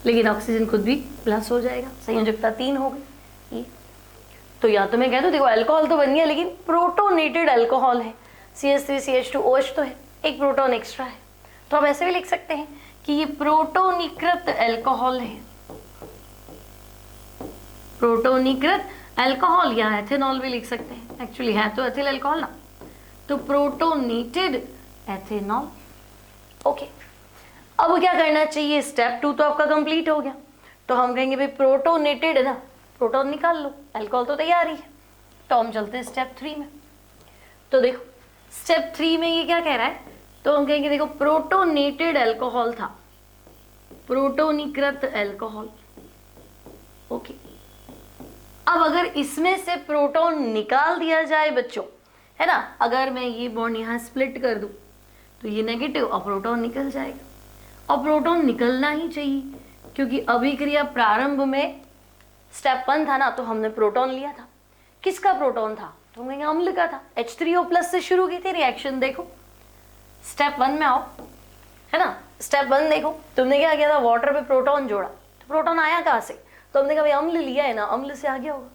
लेकिन ऑक्सीजन खुद भी प्लस हो जाएगा, संयोजकता 3 हो गई। ये तो या तो मैं कह दूं देखो अल्कोहल तो बन गया लेकिन प्रोटोनेटेड अल्कोहल है, CH3CH2OH तो है, एक प्रोटॉन एक्स्ट्रा है, तो हम ऐसे भी लिख सकते हैं कि ये प्रोटोनीकृत अल्कोहल है, प्रोटोनीकृत अल्कोहल या एथेनॉल भी लिख सकते हैं, एक्चुअली है तो एथिल अल्कोहल ना, तो प्रोटोनेटेड एथेनॉल। ओके, अब क्या करना चाहिए, स्टेप 2 तो आपका कंप्लीट हो गया, तो हम कहेंगे भाई प्रोटोनेटेड है ना, प्रोटॉन निकाल लो, अल्कोहल तो तैयार ही है, तो हम चलते हैं स्टेप 3 में। तो देखो स्टेप 3 में ये क्या कह रहा है, तो हम कहेंगे देखो प्रोटोनेटेड अल्कोहल था, प्रोटोनीकृत अल्कोहल। ओके, अब अगर इसमें से प्रोटॉन निकाल दिया जाए बच्चों, है ना, अगर मैं ये बॉन्ड यहाँ स्प्लिट कर दूं तो ये नेगेटिव और प्रोटॉन निकल जाएगा, और प्रोटॉन निकलना ही चाहिए क्योंकि अभिक्रिया प्रारंभ में स्टेप 1 था ना, तो हमने प्रोटॉन लिया था, किसका प्रोटॉन था, तो हम कहेंगे अम्ल का था, H3O+ से शुरू की थी रिएक्शन। देखो स्टेप 1 में आओ, है ना, स्टेप 1 देखो, तुमने क्या किया था, वाटर पे प्रोटॉन जोड़ा, तो प्रोटॉन आया कहाँ से, तो हमने कहा भाई अम्ल लिया है ना, अम्ल से आ गया होगा,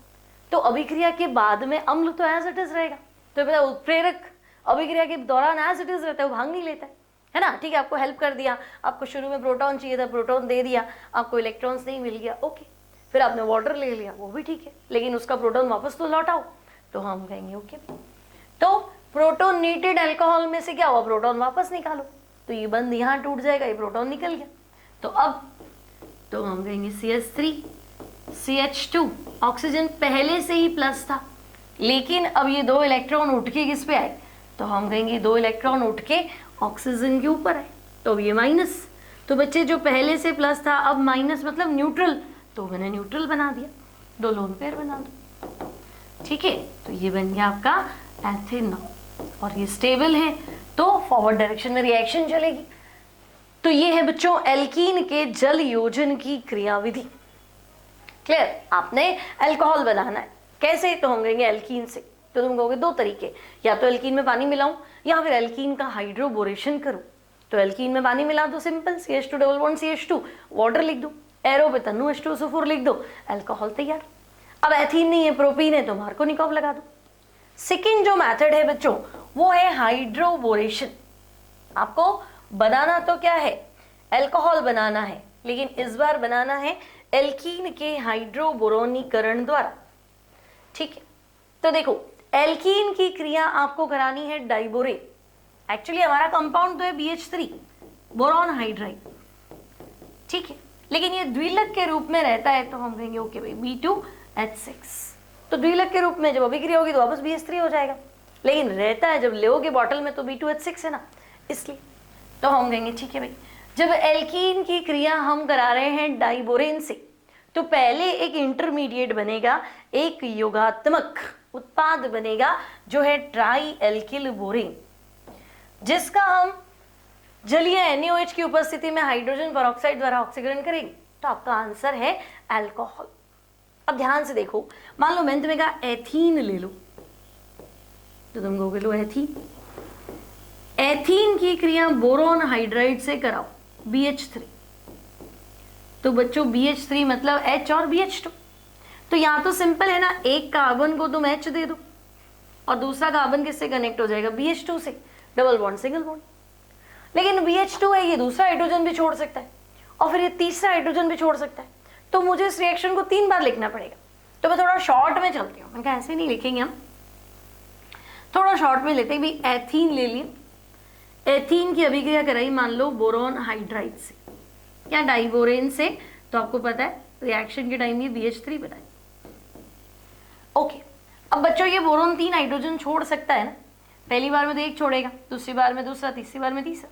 तो अभिक्रिया के बाद में अम्ल तो एज इट इज रहेगा, तो पता उत्प्रेरक अभिक्रिया के दौरान एज इट इज रहता है, वो भाग नहीं लेता है ना, ठीक है, आपको हेल्प कर दिया, आपको शुरू में प्रोटॉन चाहिए था, प्रोटॉन दे दिया, आपको इलेक्ट्रॉन्स नहीं मिल गया, ओके, फिर आपने वाटर ले लिया, वो भी ठीक है, लेकिन उसका प्रोटॉन वापस तो लौटाओ, तो हम कहेंगे ओके। तो प्रोटोनेटेड अल्कोहल में से क्या हुआ, प्रोटॉन वापस निकालो, तो ये बंद यहाँ टूट जाएगा, ये प्रोटॉन निकल गया, तो अब तो हम कहेंगे CH3CH2, ऑक्सीजन पहले से ही प्लस था, लेकिन अब ये 2 इलेक्ट्रॉन उठ के किस पे आए, तो हम कहेंगे 2 इलेक्ट्रॉन उठ के ऑक्सीजन के ऊपर है, तो अब ये माइनस, तो बच्चे जो पहले से प्लस था अब माइनस मतलब न्यूट्रल, तो मैंने न्यूट्रल बना दिया, 2 लोन पेयर बना दो, ठीक है, तो ये बन गया आपका एथेनॉल, और ये स्टेबल है तो फॉरवर्ड डायरेक्शन में रिएक्शन चलेगी। तो ये है बच्चों एल्कीन के जल योजन की क्रियाविधि। क्लियर, आपने अल्कोहल बनाना है, कैसे, तो हम कहेंगे एल्कीन से, तो तुम कहोगे 2 तरीके, या तो एल्कीन में पानी मिलाऊं या फिर एल्कीन का हाइड्रोबोरेशन करूं। तो एल्कीन में पानी मिला दो, simple CH2 double bond CH2, water लिख दो, एरो पे तनु H2SO4 लिख दो, अल्कोहल तैयार। अब एथीन नहीं है, प्रोपीन है, तो मार्कोनिकॉव लगा दो। सेकेंड जो मेथड है बच्चों वो है हाइड्रोबोरेशन। आपको बनाना तो क्या है, अल्कोहल बनाना है, लेकिन इस बार बनाना है एल्कीन के हाइड्रोबोरोनीकरण द्वारा, ठीक है। तो देखो एल्कीन की क्रिया आपको करानी है डाइबोरेन, एक्चुअली हमारा कंपाउंड तो है BH3 बोरॉन हाइड्राइड, ठीक है, लेकिन ये द्विलक के रूप में रहता है, तो हम कहेंगे ओके भाई B2H6, तो द्विलक के रूप में जब अभिक्रिया होगी तो वापस BH3 हो जाएगा, लेकिन रहता है जब लेओगे बॉटल में तो B2H6 है ना, इसलिए तो हम कहेंगे ठीक है भाई, जब एल्कीन की क्रिया हम करा रहे हैं डाइबोरेन से, तो पहले एक इंटरमीडिएट बनेगा, एक योगात्मक उत्पाद बनेगा जो है ट्राई एल्किल बोरेन, जिसका हम जलीय NaOH की उपस्थिति में हाइड्रोजन पेरोक्साइड द्वारा ऑक्सीकरण करेंगे, तो आपका आंसर है अल्कोहल। अब ध्यान से देखो, मान लो मैंने तुम्हें कहा एथीन ले लो, तो तुम कहोगे लो एथीन, एथीन की क्रिया बोरोन हाइड्राइड से कराओ BH3, तो बच्चों BH3 मतलब H और BH2, तो यहाँ तो सिंपल है ना, एक कार्बन को तुम H दे दो और दूसरा कार्बन किससे कनेक्ट हो जाएगा, BH2 से, डबल बॉन्ड सिंगल बॉन्ड, लेकिन BH2 है, ये दूसरा हाइड्रोजन भी छोड़ सकता है और फिर ये तीसरा हाइड्रोजन भी छोड़ सकता है, तो मुझे इस रिएक्शन को 3 बार लिखना पड़ेगा, तो मैं थोड़ा शॉर्ट में चलती हूँ, मैं ऐसे नहीं लिखेंगे हम, थोड़ा शॉर्ट में लेते हैं भी। एथीन ले लिए, एथीन की अभिक्रिया कराई मान लो बोरॉन हाइड्राइड से या डाइबोरेन से, तो आपको पता है रिएक्शन के टाइम ये BH3 बनाए, ओके। अब बच्चों ये बोरोन 3 हाइड्रोजन छोड़ सकता है ना, पहली बार में तो 1 छोड़ेगा, दूसरी बार में दूसरा, तीसरी बार में तीसरा,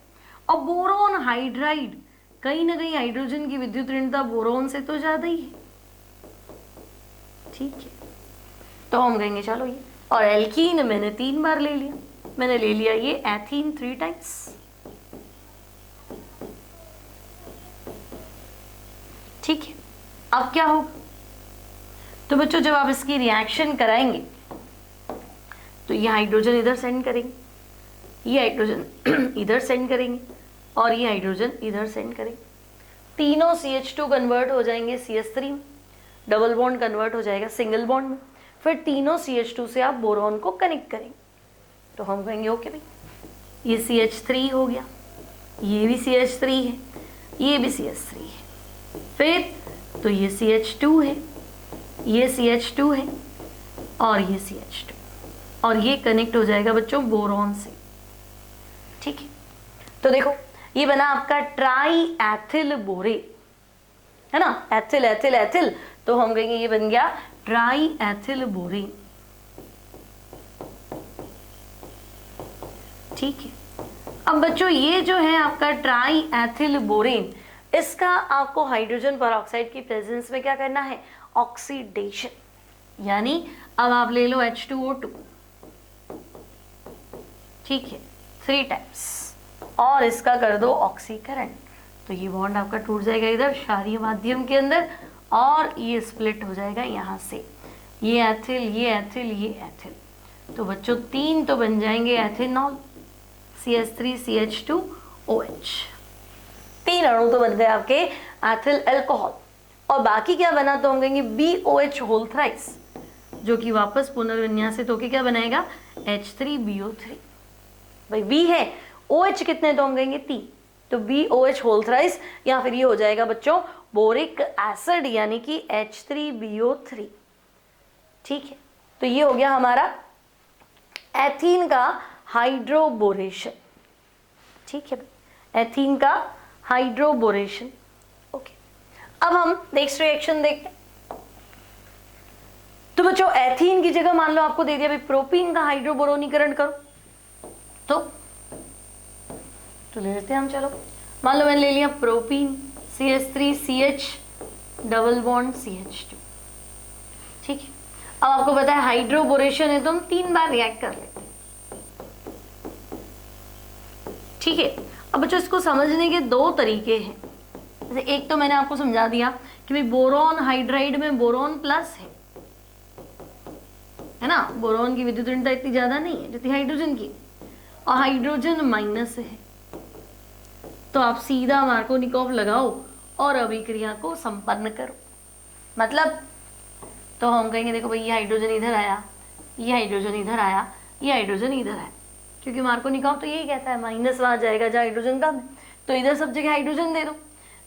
और बोरोन हाइड्राइड कहीं ना कहीं हाइड्रोजन की विद्युत ऋणता बोरोन से तो ज्यादा ही है, ठीक है, तो हम कहेंगे चलो ये, और एल्कीन मैंने 3 बार ले लिया, मैंने ले लिया ये एथीन 3 टाइम्स, ठीक है। अब क्या होगा, तो बच्चों जब आप इसकी रिएक्शन कराएंगे तो ये हाइड्रोजन इधर सेंड करेंगे, ये हाइड्रोजन इधर सेंड करेंगे और ये हाइड्रोजन इधर सेंड करेंगे, तीनों CH2 कन्वर्ट हो जाएंगे CH3 में, डबल बॉन्ड कन्वर्ट हो जाएगा सिंगल बॉन्ड में, फिर तीनों CH2 से आप बोरॉन को कनेक्ट करेंगे। तो हम कहेंगे ओके भाई, ये CH3 हो गया, ये भी CH3 है, ये भी CH3 है, फिर तो ये CH2 है, ये CH2 है और ये CH2, और ये कनेक्ट हो जाएगा बच्चों बोरॉन से। ठीक है, तो देखो ये बना आपका ट्राई एथिल बोरेट, है ना, एथिल एथिल एथिल, तो हम कहेंगे ये बन गया ट्राई एथिल बोरेन। ठीक है, अब बच्चों ये जो है आपका ट्राई एथिल बोरेन, इसका आपको हाइड्रोजन पेरोक्साइड की प्रेजेंस में क्या करना है, ऑक्सीडेशन, यानी अब आप ले लो H2O2, ठीक है, 3 टाइम्स, और इसका कर दो ऑक्सीकरण, तो ये बॉन्ड आपका टूट जाएगा इधर क्षारीय माध्यम के अंदर, और ये स्प्लिट हो जाएगा यहाँ से, ये एथिल, ये एथिल, ये एथिल, तो बच्चों 3 तो बन जाएंगे एथेनॉल, CH3CH2OH, 3 अणु तो बन गए आपके एथिल अल्कोहल, और बाकी क्या बना, तो हम कहेंगे BOH होल थ्राइस, जो कि वापस पुनर्विन्यासित होके क्या बनाएगा, H3BO3, भाई B है, OH कितने, तो हम कहेंगे 3, तो BOH होल थ्राइस, या फिर ये हो जाएगा बच्चों बोरिक एसिड, यानी कि H3BO3। ठीक है, तो ये हो गया हमारा एथीन का हाइड्रोबोरेशन। ठीक है, एथीन का हाइड्रोबोरेशन। ओके, अब हम नेक्स्ट रिएक्शन देखते हैं। तो बच्चों एथीन की जगह मान लो आपको दे दिया भाई प्रोपीन का हाइड्रोबोरोनीकरण करो, तो ले लेते हैं हम, चलो मान लो मैंने ले लिया propene CH3CH double bond CH2। ठीक है, अब आपको पता है हाइड्रोबोरेशन है तो हम 3 बार रिएक्ट कर लेते हैं। ठीक है, अब बच्चों इसको समझने के 2 तरीके हैं। जैसे एक तो मैंने आपको समझा दिया कि भाई बोरॉन हाइड्राइड में बोरॉन प्लस है ना, बोरॉन की विद्युत ऋणता इतनी ज्यादा नहीं है जितनी हाइड्रोजन की, और हाइड्रोजन माइनस है, तो आप सीधा मार्कोनिकॉफ लगाओ और अभिक्रिया को संपन्न करो। मतलब तो हम कहेंगे देखो भाई ये हाइड्रोजन इधर आया, ये हाइड्रोजन इधर आया, ये हाइड्रोजन इधर आया, क्योंकि मार्कोनिकॉफ तो यही कहता है माइनस वहां जाएगा जहाँ हाइड्रोजन कम है, तो इधर सब जगह हाइड्रोजन दे दो।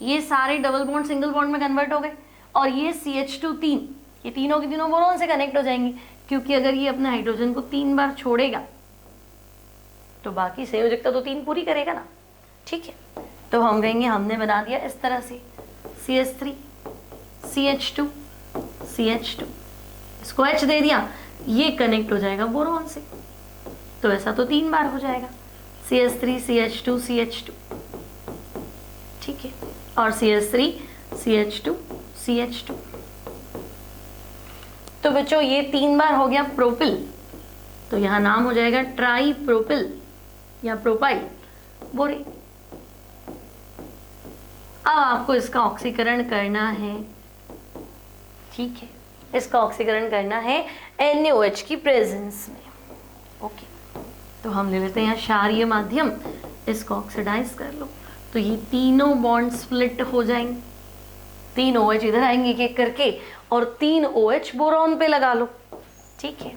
ये सारे डबल बॉन्ड सिंगल बॉन्ड में कन्वर्ट हो गए, और ये CH2 3, ये तीनों के तीनों बोरॉन से कनेक्ट हो जाएंगे, क्योंकि अगर ये अपने हाइड्रोजन को 3 बार छोड़ेगा तो बाकी संयोजकता तो 3 पूरी करेगा ना। ठीक है, तो हम कहेंगे हमने बना दिया इस तरह से CH3 CH2 CH2, इसको H दे दिया, ये कनेक्ट हो जाएगा बोरॉन से, तो ऐसा तो 3 बार हो जाएगा CH3 CH2 CH2। ठीक है, और CH3 CH2 CH2, तो बच्चों ये 3 बार हो गया प्रोपिल, तो यहाँ नाम हो जाएगा ट्राई प्रोपिल या प्रोपाइल बोरेट। अब आपको इसका ऑक्सीकरण करना है। ठीक है, इसका ऑक्सीकरण करना है NaOH की प्रेजेंस में। ओके, तो हम ले लेते हैं यहाँ क्षारीय माध्यम, इसको ऑक्सीडाइज कर लो, तो ये तीनों बॉन्ड स्प्लिट हो जाएंगे, 3 OH इधर आएंगे एक एक करके, और 3 OH बोरॉन पे लगा लो। ठीक है,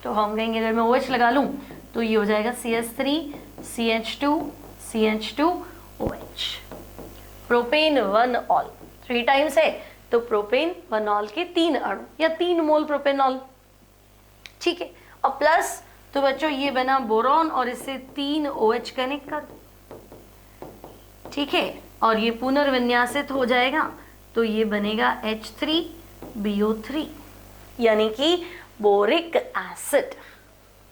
तो हम कहेंगे अगर मैं OH लगा लूं तो ये हो जाएगा CH3 CH2 CH2OH, propane 1 all, 3 times है तो प्रोपेन 1 ऑल के 3 अणु या 3 मोल प्रोपेनॉल। ठीक है, और प्लस तो बच्चों ये बना बोरॉन, और इससे 3 OH कनेक्ट कर दो। ठीक है, और ये पुनर्विन्यासित हो जाएगा, तो ये बनेगा H3BO3, यानी कि बोरिक एसिड।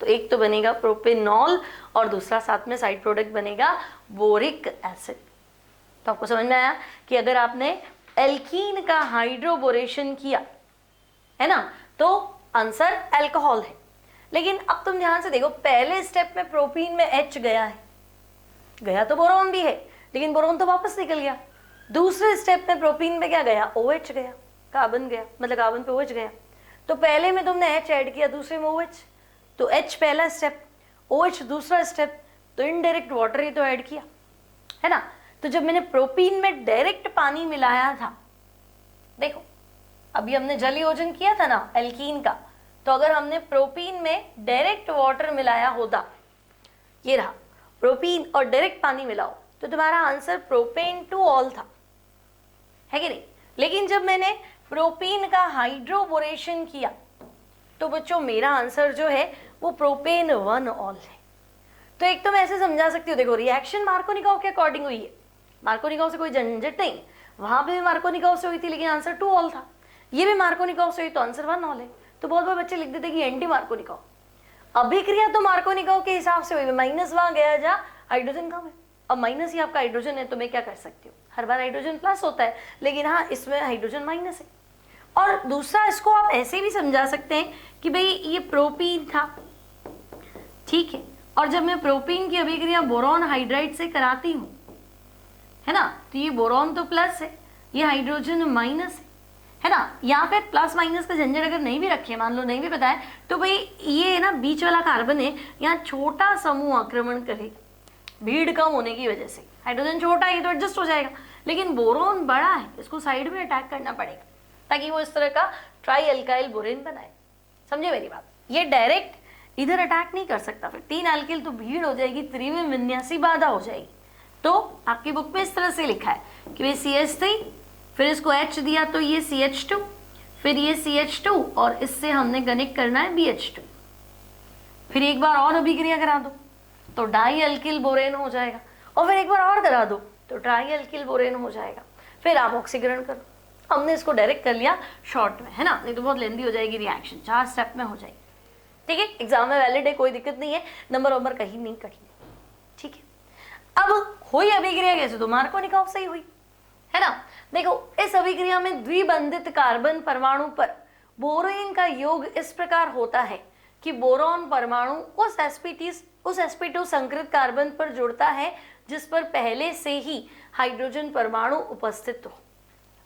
तो एक तो बनेगा प्रोपेनॉल और दूसरा साथ में साइड प्रोडक्ट बनेगा बोरिक एसिड। तो आपको समझ में आया कि अगर आपने एल्कीन का हाइड्रोबोरेशन किया है ना, तो आंसर अल्कोहल है। लेकिन अब तुम ध्यान से देखो, पहले स्टेप में प्रोपीन में H गया है, गया तो बोरॉन भी है, लेकिन बोरॉन तो वापस निकल गया। दूसरे स्टेप में प्रोपीन में क्या गया, OH गया, कार्बन गया, मतलब कार्बन पे OH गया। तो पहले में तुमने H ऐड किया, दूसरे में OH, तो H पहला स्टेप, OH दूसरा स्टेप, तो इनडायरेक्ट वाटर ही तो ऐड किया है ना। तो जब मैंने प्रोपीन में डायरेक्ट पानी मिलाया था, देखो अभी हमने जल योजन किया था ना एल्कीन का, तो अगर हमने प्रोपीन में डायरेक्ट वाटर मिलाया होता, ये रहा प्रोपीन और डायरेक्ट पानी मिलाओ, तो तुम्हारा आंसर प्रोपेन टू ऑल था, है कि नहीं। लेकिन जब मैंने प्रोपीन का हाइड्रोबोरेशन किया तो बच्चों मेरा आंसर जो है वो प्रोपेन 1 ऑल है। तो एक तो मैं ऐसे समझा सकती हूँ, देखो रिएक्शन मार्कोनिकोव के अकॉर्डिंग हुई है, मार्कोनिकोव से कोई झंझट नहीं, वहां पे भी मार्कोनिकोव से हुई थी लेकिन आंसर 2 ऑल था, ये भी मार्कोनिकोव से हुई तो आंसर 1 ऑल है। तो बहुत बहुत बच्चे लिख देते कि एंटी मार्कोनिकोव। अभिक्रिया तो मार्कोनिकोव के हिसाब से हुई, माइनस वहां गया जहाँ हाइड्रोजन कम है, अब माइनस ही आपका हाइड्रोजन है तो मैं क्या कर सकती हूँ, हर बार हाइड्रोजन प्लस होता है, लेकिन हाँ इसमें हाइड्रोजन माइनस है। और दूसरा इसको आप ऐसे भी समझा सकते हैं कि भाई ये प्रोपीन था, ठीक है, और जब मैं प्रोपीन की अभिक्रिया बोरॉन हाइड्राइड से कराती हूँ, है ना, तो ये बोरॉन तो प्लस है, ये हाइड्रोजन माइनस है ना। यहाँ पे प्लस माइनस का झंझट अगर नहीं भी रखे, मान लो नहीं भी पता है, तो भाई ये ना बीच वाला कार्बन है, यहाँ छोटा समूह आक्रमण करेगा, भीड़ कम होने की वजह से। हाइड्रोजन छोटा है तो एडजस्ट हो जाएगा, लेकिन बोरोन बड़ा है, इसको साइड में अटैक करना पड़ेगा ताकि वो इस तरह का ट्राई अल्काइल बोरेन बनाए। समझे मेरी बात, ये डायरेक्ट इधर अटैक नहीं कर सकता, फिर 3 अल्किल तो भीड़ हो जाएगी, त्रिविम विन्यासी बाधा हो जाएगी। तो आपकी बुक में इस तरह से लिखा है कि भाई CH3, फिर इसको H दिया तो ये CH2, फिर ये CH2 और इससे हमने कनेक्ट करना है BH2, फिर एक बार और अभिक्रिया करा दो तो डाई अल्किल बोरेन हो जाएगा, और फिर एक बार और करा दो तो ट्राई अल्किल बोरेन हो जाएगा, फिर आप ऑक्सीकरण करो। हमने इसको डायरेक्ट कर लिया शॉर्ट में, है ना, नहीं तो बहुत लेंदी हो जाएगी रिएक्शन, 4 स्टेप में हो जाएगी, ठीक है। एग्जाम में वैलिड है, कोई दिक्कत नहीं है, नंबर वंबर कहीं नहीं कटेंगे, ठीक है। अब हुई अभिक्रिया कैसे, तो मार्कोनिकोव से ही हुई, है ना। देखो इस अभिक्रिया में द्विबंधित कार्बन परमाणु पर बोरोन का योग इस प्रकार होता है कि बोरॉन परमाणु उस sp2 संकृत कार्बन पर जुड़ता है जिस पर पहले से ही हाइड्रोजन परमाणु उपस्थित हो।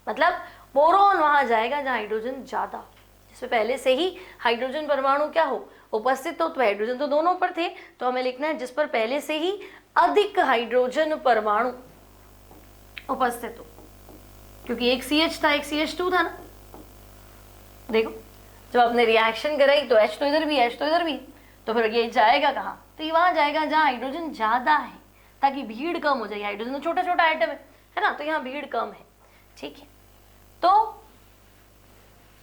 मतलब बोरॉन वहां जाएगा जहां हाइड्रोजन ज्यादा हो, जिसमें पहले से ही हाइड्रोजन परमाणु क्या हो, उपस्थित हो। तो हाइड्रोजन तो दोनों पर थे, तो हमें लिखना है जिस पर पहले से ही अधिक हाइड्रोजन परमाणु उपस्थित हो, क्योंकि एक CH था एक CH2 था ना। देखो जब आपने रिएक्शन कराई तो H तो इधर भी H तो इधर भी, तो फिर ये जाएगा कहाँ, तो ये वहां जाएगा जहाँ हाइड्रोजन ज्यादा है, ताकि भीड़ कम हो जाए। हाइड्रोजन तो छोटा छोटा आइटम है ना, तो यहाँ भीड़ कम है, ठीक है। तो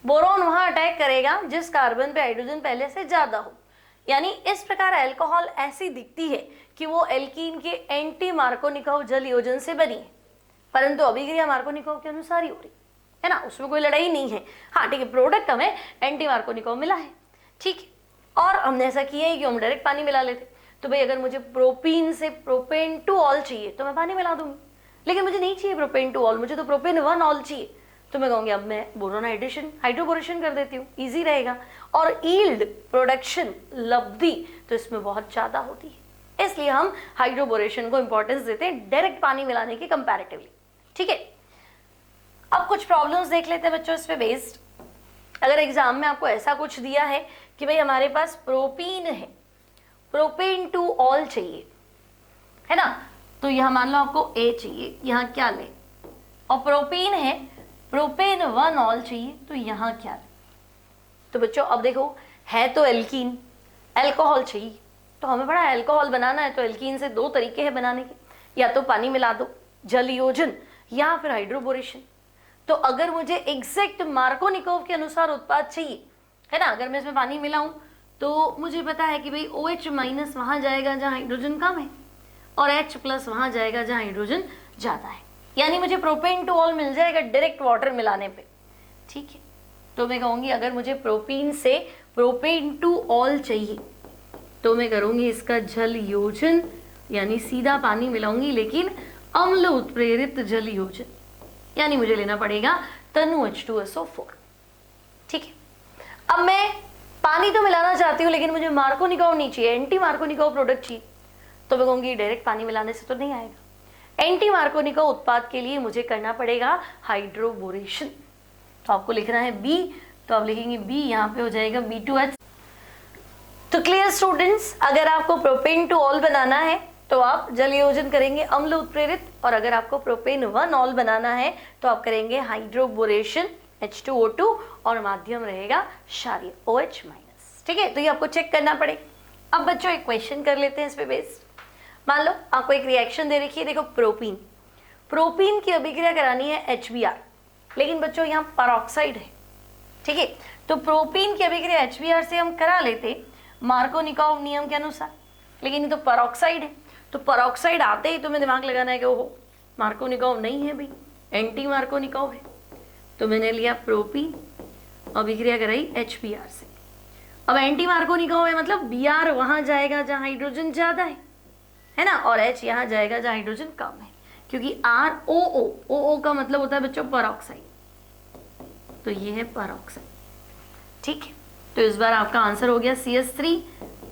बोरॉन वहां अटैक करेगा जिस कार्बन पे हाइड्रोजन पहले से ज्यादा हो। यानी इस प्रकार अल्कोहल ऐसी दिखती है कि वो एल्कीन के एंटी मार्कोनिकोव जल योजन से बनी है, परंतु अभिक्रिया मार्कोनिकोव के अनुसार ही हो रही है ना, उसमें कोई लड़ाई नहीं है। हाँ ठीक है, प्रोडक्ट हमें एंटी मार्कोनिकोव मिला है, ठीक है। और हमने ऐसा किया है कि हम डायरेक्ट पानी मिला लेते, तो भाई अगर मुझे प्रोपीन से प्रोपेन टू ऑल चाहिए तो मैं पानी मिला दूंगी, लेकिन मुझे नहीं चाहिए प्रोपेन टू ऑल, मुझे तो प्रोपेन 1 ऑल चाहिए, तो मैं कहूँगी अब मैं बोरोन हाइड्रोबोरेशन कर देती हूँ, ईजी रहेगा। और ईल्ड प्रोडक्शन लब्धि तो इसमें बहुत ज़्यादा होती है, इसलिए हम हाइड्रोबोरेशन को इंपॉर्टेंस देते हैं डायरेक्ट पानी मिलाने के कंपैरेटिवली, ठीक है। अब कुछ प्रॉब्लम्स देख लेते हैं बच्चों इस पे बेस्ड। अगर एग्जाम में आपको ऐसा कुछ दिया है कि भाई हमारे पास प्रोपीन है, प्रोपेन टू ऑल चाहिए, है ना, तो यहाँ मान लो आपको A चाहिए, यहाँ क्या ले, और प्रोपीन है प्रोपेन 1 ऑल चाहिए, तो यहाँ क्या ले। तो बच्चों अब देखो, है तो एल्कीन, अल्कोहल चाहिए, तो हमें बड़ा अल्कोहल बनाना है, तो एल्कीन से 2 तरीके हैं बनाने के, या तो पानी मिला दो जल योजन, या फिर हाइड्रोबोरेशन। तो अगर मुझे एग्जैक्ट मार्कोनिकोव के अनुसार उत्पाद चाहिए, है ना, अगर मैं इसमें पानी मिलाऊं तो मुझे पता है कि भाई OH माइनस वहां जाएगा जहां हाइड्रोजन कम है, और H प्लस वहां जाएगा जहां हाइड्रोजन ज्यादा है। यानी मुझे प्रोपेन टू ऑल मिल जाएगा डायरेक्ट वाटर मिलाने पे, ठीक है। तो मैं कहूंगी अगर मुझे प्रोपीन से प्रोपेन टू ऑल चाहिए तो मैं करूंगी इसका जल योजन, यानी सीधा पानी मिलाऊंगी, लेकिन अम्ल उत्प्रेरित जल योजन, यानी मुझे लेना पड़ेगा तनु H2SO4, ठीक है। अब मैं पानी तो मिलाना चाहती हूँ लेकिन मुझे मार्कोनिकोव नहीं चाहिए, एंटी मार्कोनिकोव प्रोडक्ट चाहिए, तो मैं कहूंगी डायरेक्ट पानी मिलाने से तो नहीं आएगा, एंटी मार्कोनिकोव उत्पाद के लिए मुझे करना पड़ेगा हाइड्रोबोरेशन। तो आपको लिखना है B, तो आप लिखेंगे B, यहाँ पे हो जाएगा B2H। तो क्लियर स्टूडेंट्स, अगर आपको प्रोपेन टू ऑल बनाना है तो आप जल योजन करेंगे अम्ल उत्प्रेरित, और अगर आपको प्रोपेन 1 बनाना है तो आप करेंगे हाइड्रोबोरेशन H2O2 और माध्यम रहेगा क्षारीय OH-। ठीक है, तो ये आपको चेक करना पड़ेगा। अब बच्चों एक क्वेश्चन कर लेते हैं इस पे बेस्ड। मान लो आपको एक रिएक्शन दे रखी है, देखो प्रोपीन की अभिक्रिया करानी है HBr, लेकिन बच्चों यहाँ पेरोक्साइड है। ठीक है, तो प्रोपीन की अभिक्रिया HBr से हम करा लेते मार्कोनिकॉव नियम के अनुसार, लेकिन ये तो पेरोक्साइड है, तो पेरोक्साइड आते ही तुम्हें दिमाग लगाना है कि ओहो मार्कोनिकॉव नहीं है भाई, एंटी मार्कोनिकॉव है। तो मैंने लिया प्रोपीन, अभिक्रिया कराई HBr से। अब एंटी मार्कोनिकॉव है मतलब Br वहां जाएगा जहां हाइड्रोजन ज्यादा है ना, और H यहाँ जाएगा जहां हाइड्रोजन कम है, क्योंकि ROO का मतलब होता है बच्चों पेरोक्साइड, तो ये है पेरोक्साइड। ठीक है, तो इस बार आपका आंसर हो गया CH3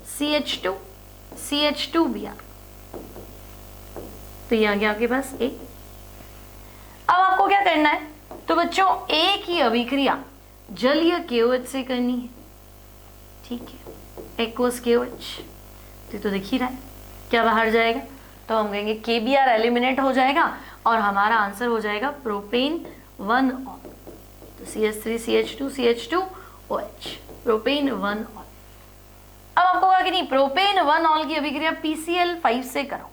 CH2 CH2Br, तो ये आ गया आपके पास A। अब आपको क्या करना है, तो बच्चों A की अभिक्रिया जलीय KOH से करनी है। ठीक है, एक्वस KOH, तो दिख ही रहा है क्या बाहर जाएगा, तो हम कहेंगे KBr एलिमिनेट हो जाएगा और हमारा आंसर हो जाएगा प्रोपेन 1 ऑल, तो CH3 CH2 CH2OH, propane 1 all. अब आपको कहा कि नहीं प्रोपेन 1 ऑल की अभिक्रिया PCl5 से करो।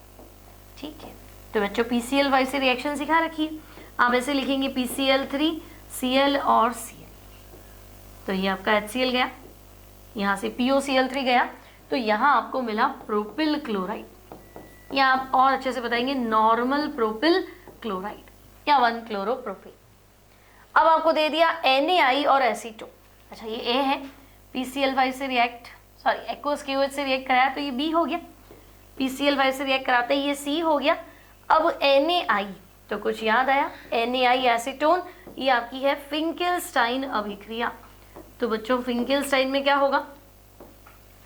ठीक है, तो बच्चों PCl5 से रिएक्शन सिखा रखी है, आप ऐसे लिखेंगे PCl3 Cl और Cl, तो ये आपका HCl गया, यहाँ से POCl3 गया, तो यहाँ आपको मिला प्रोपिल क्लोराइड, या आप और अच्छे से बताएंगे नॉर्मल प्रोपिल क्लोराइड या 1 क्लोरोप्रोपेन। अब आपको दे दिया NaI और एसीटोन। अच्छा ये A है, PCl5 से रिएक्ट एक्वस KOH से रिएक्ट कराया तो ये B हो गया, PCl5 से रिएक्ट कराते ही ये C हो गया। अब NaI, तो कुछ याद आया, NaI एसीटोन, ये आपकी है फिंकेलस्टाइन अभिक्रिया। तो बच्चों फिंकेलस्टाइन में क्या होगा,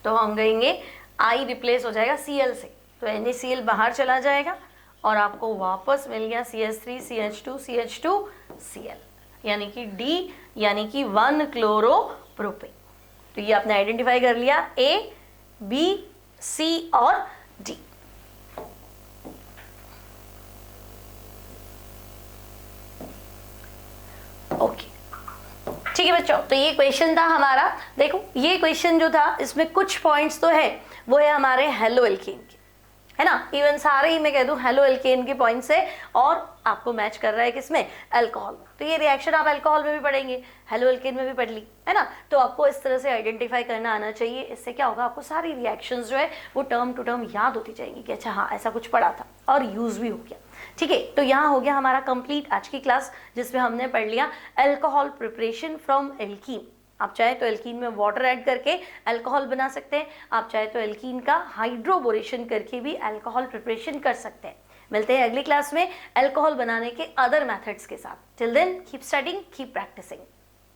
तो हम कहेंगे I रिप्लेस हो जाएगा Cl से, तो NaCl बाहर चला जाएगा और आपको वापस मिल गया CH3 CH2 CH2Cl, यानी कि D यानी कि 1 क्लोरोप्रोपेन। तो ये आपने आइडेंटिफाई कर लिया A, B, C और D। ओके ठीक है बच्चों, तो ये क्वेश्चन था हमारा। देखो ये क्वेश्चन जो था इसमें कुछ पॉइंट्स तो है, वो है हमारे हेलो एल्केन के, है ना, इवन सारे ही मैं कह दूं हेलो एल्केन के पॉइंट्स है, और आपको मैच कर रहा है किसमें, अल्कोहल। तो ये रिएक्शन आप अल्कोहल में भी पढ़ेंगे, हेलो एल्केन में भी पढ़ ली, है ना। तो आपको इस तरह से आइडेंटिफाई करना आना चाहिए, इससे क्या होगा, आपको सारी रिएक्शंस जो है वो टर्म टू टर्म याद होती जाएंगी कि अच्छा हाँ ऐसा कुछ पढ़ा था और यूज भी हो गया। ठीक है, तो यहाँ हो गया हमारा कंप्लीट आज की क्लास, जिसमें हमने पढ़ लिया अल्कोहल प्रिपरेशन फ्रॉम एल्कीन। आप चाहे तो एल्कीन में वाटर ऐड करके अल्कोहल बना सकते हैं, आप चाहे तो एल्कीन का हाइड्रोबोरेशन करके भी अल्कोहल प्रिपरेशन कर सकते हैं। मिलते हैं अगली क्लास में अल्कोहल बनाने के अदर मेथड्स के साथ। Till then keep studying, keep practising.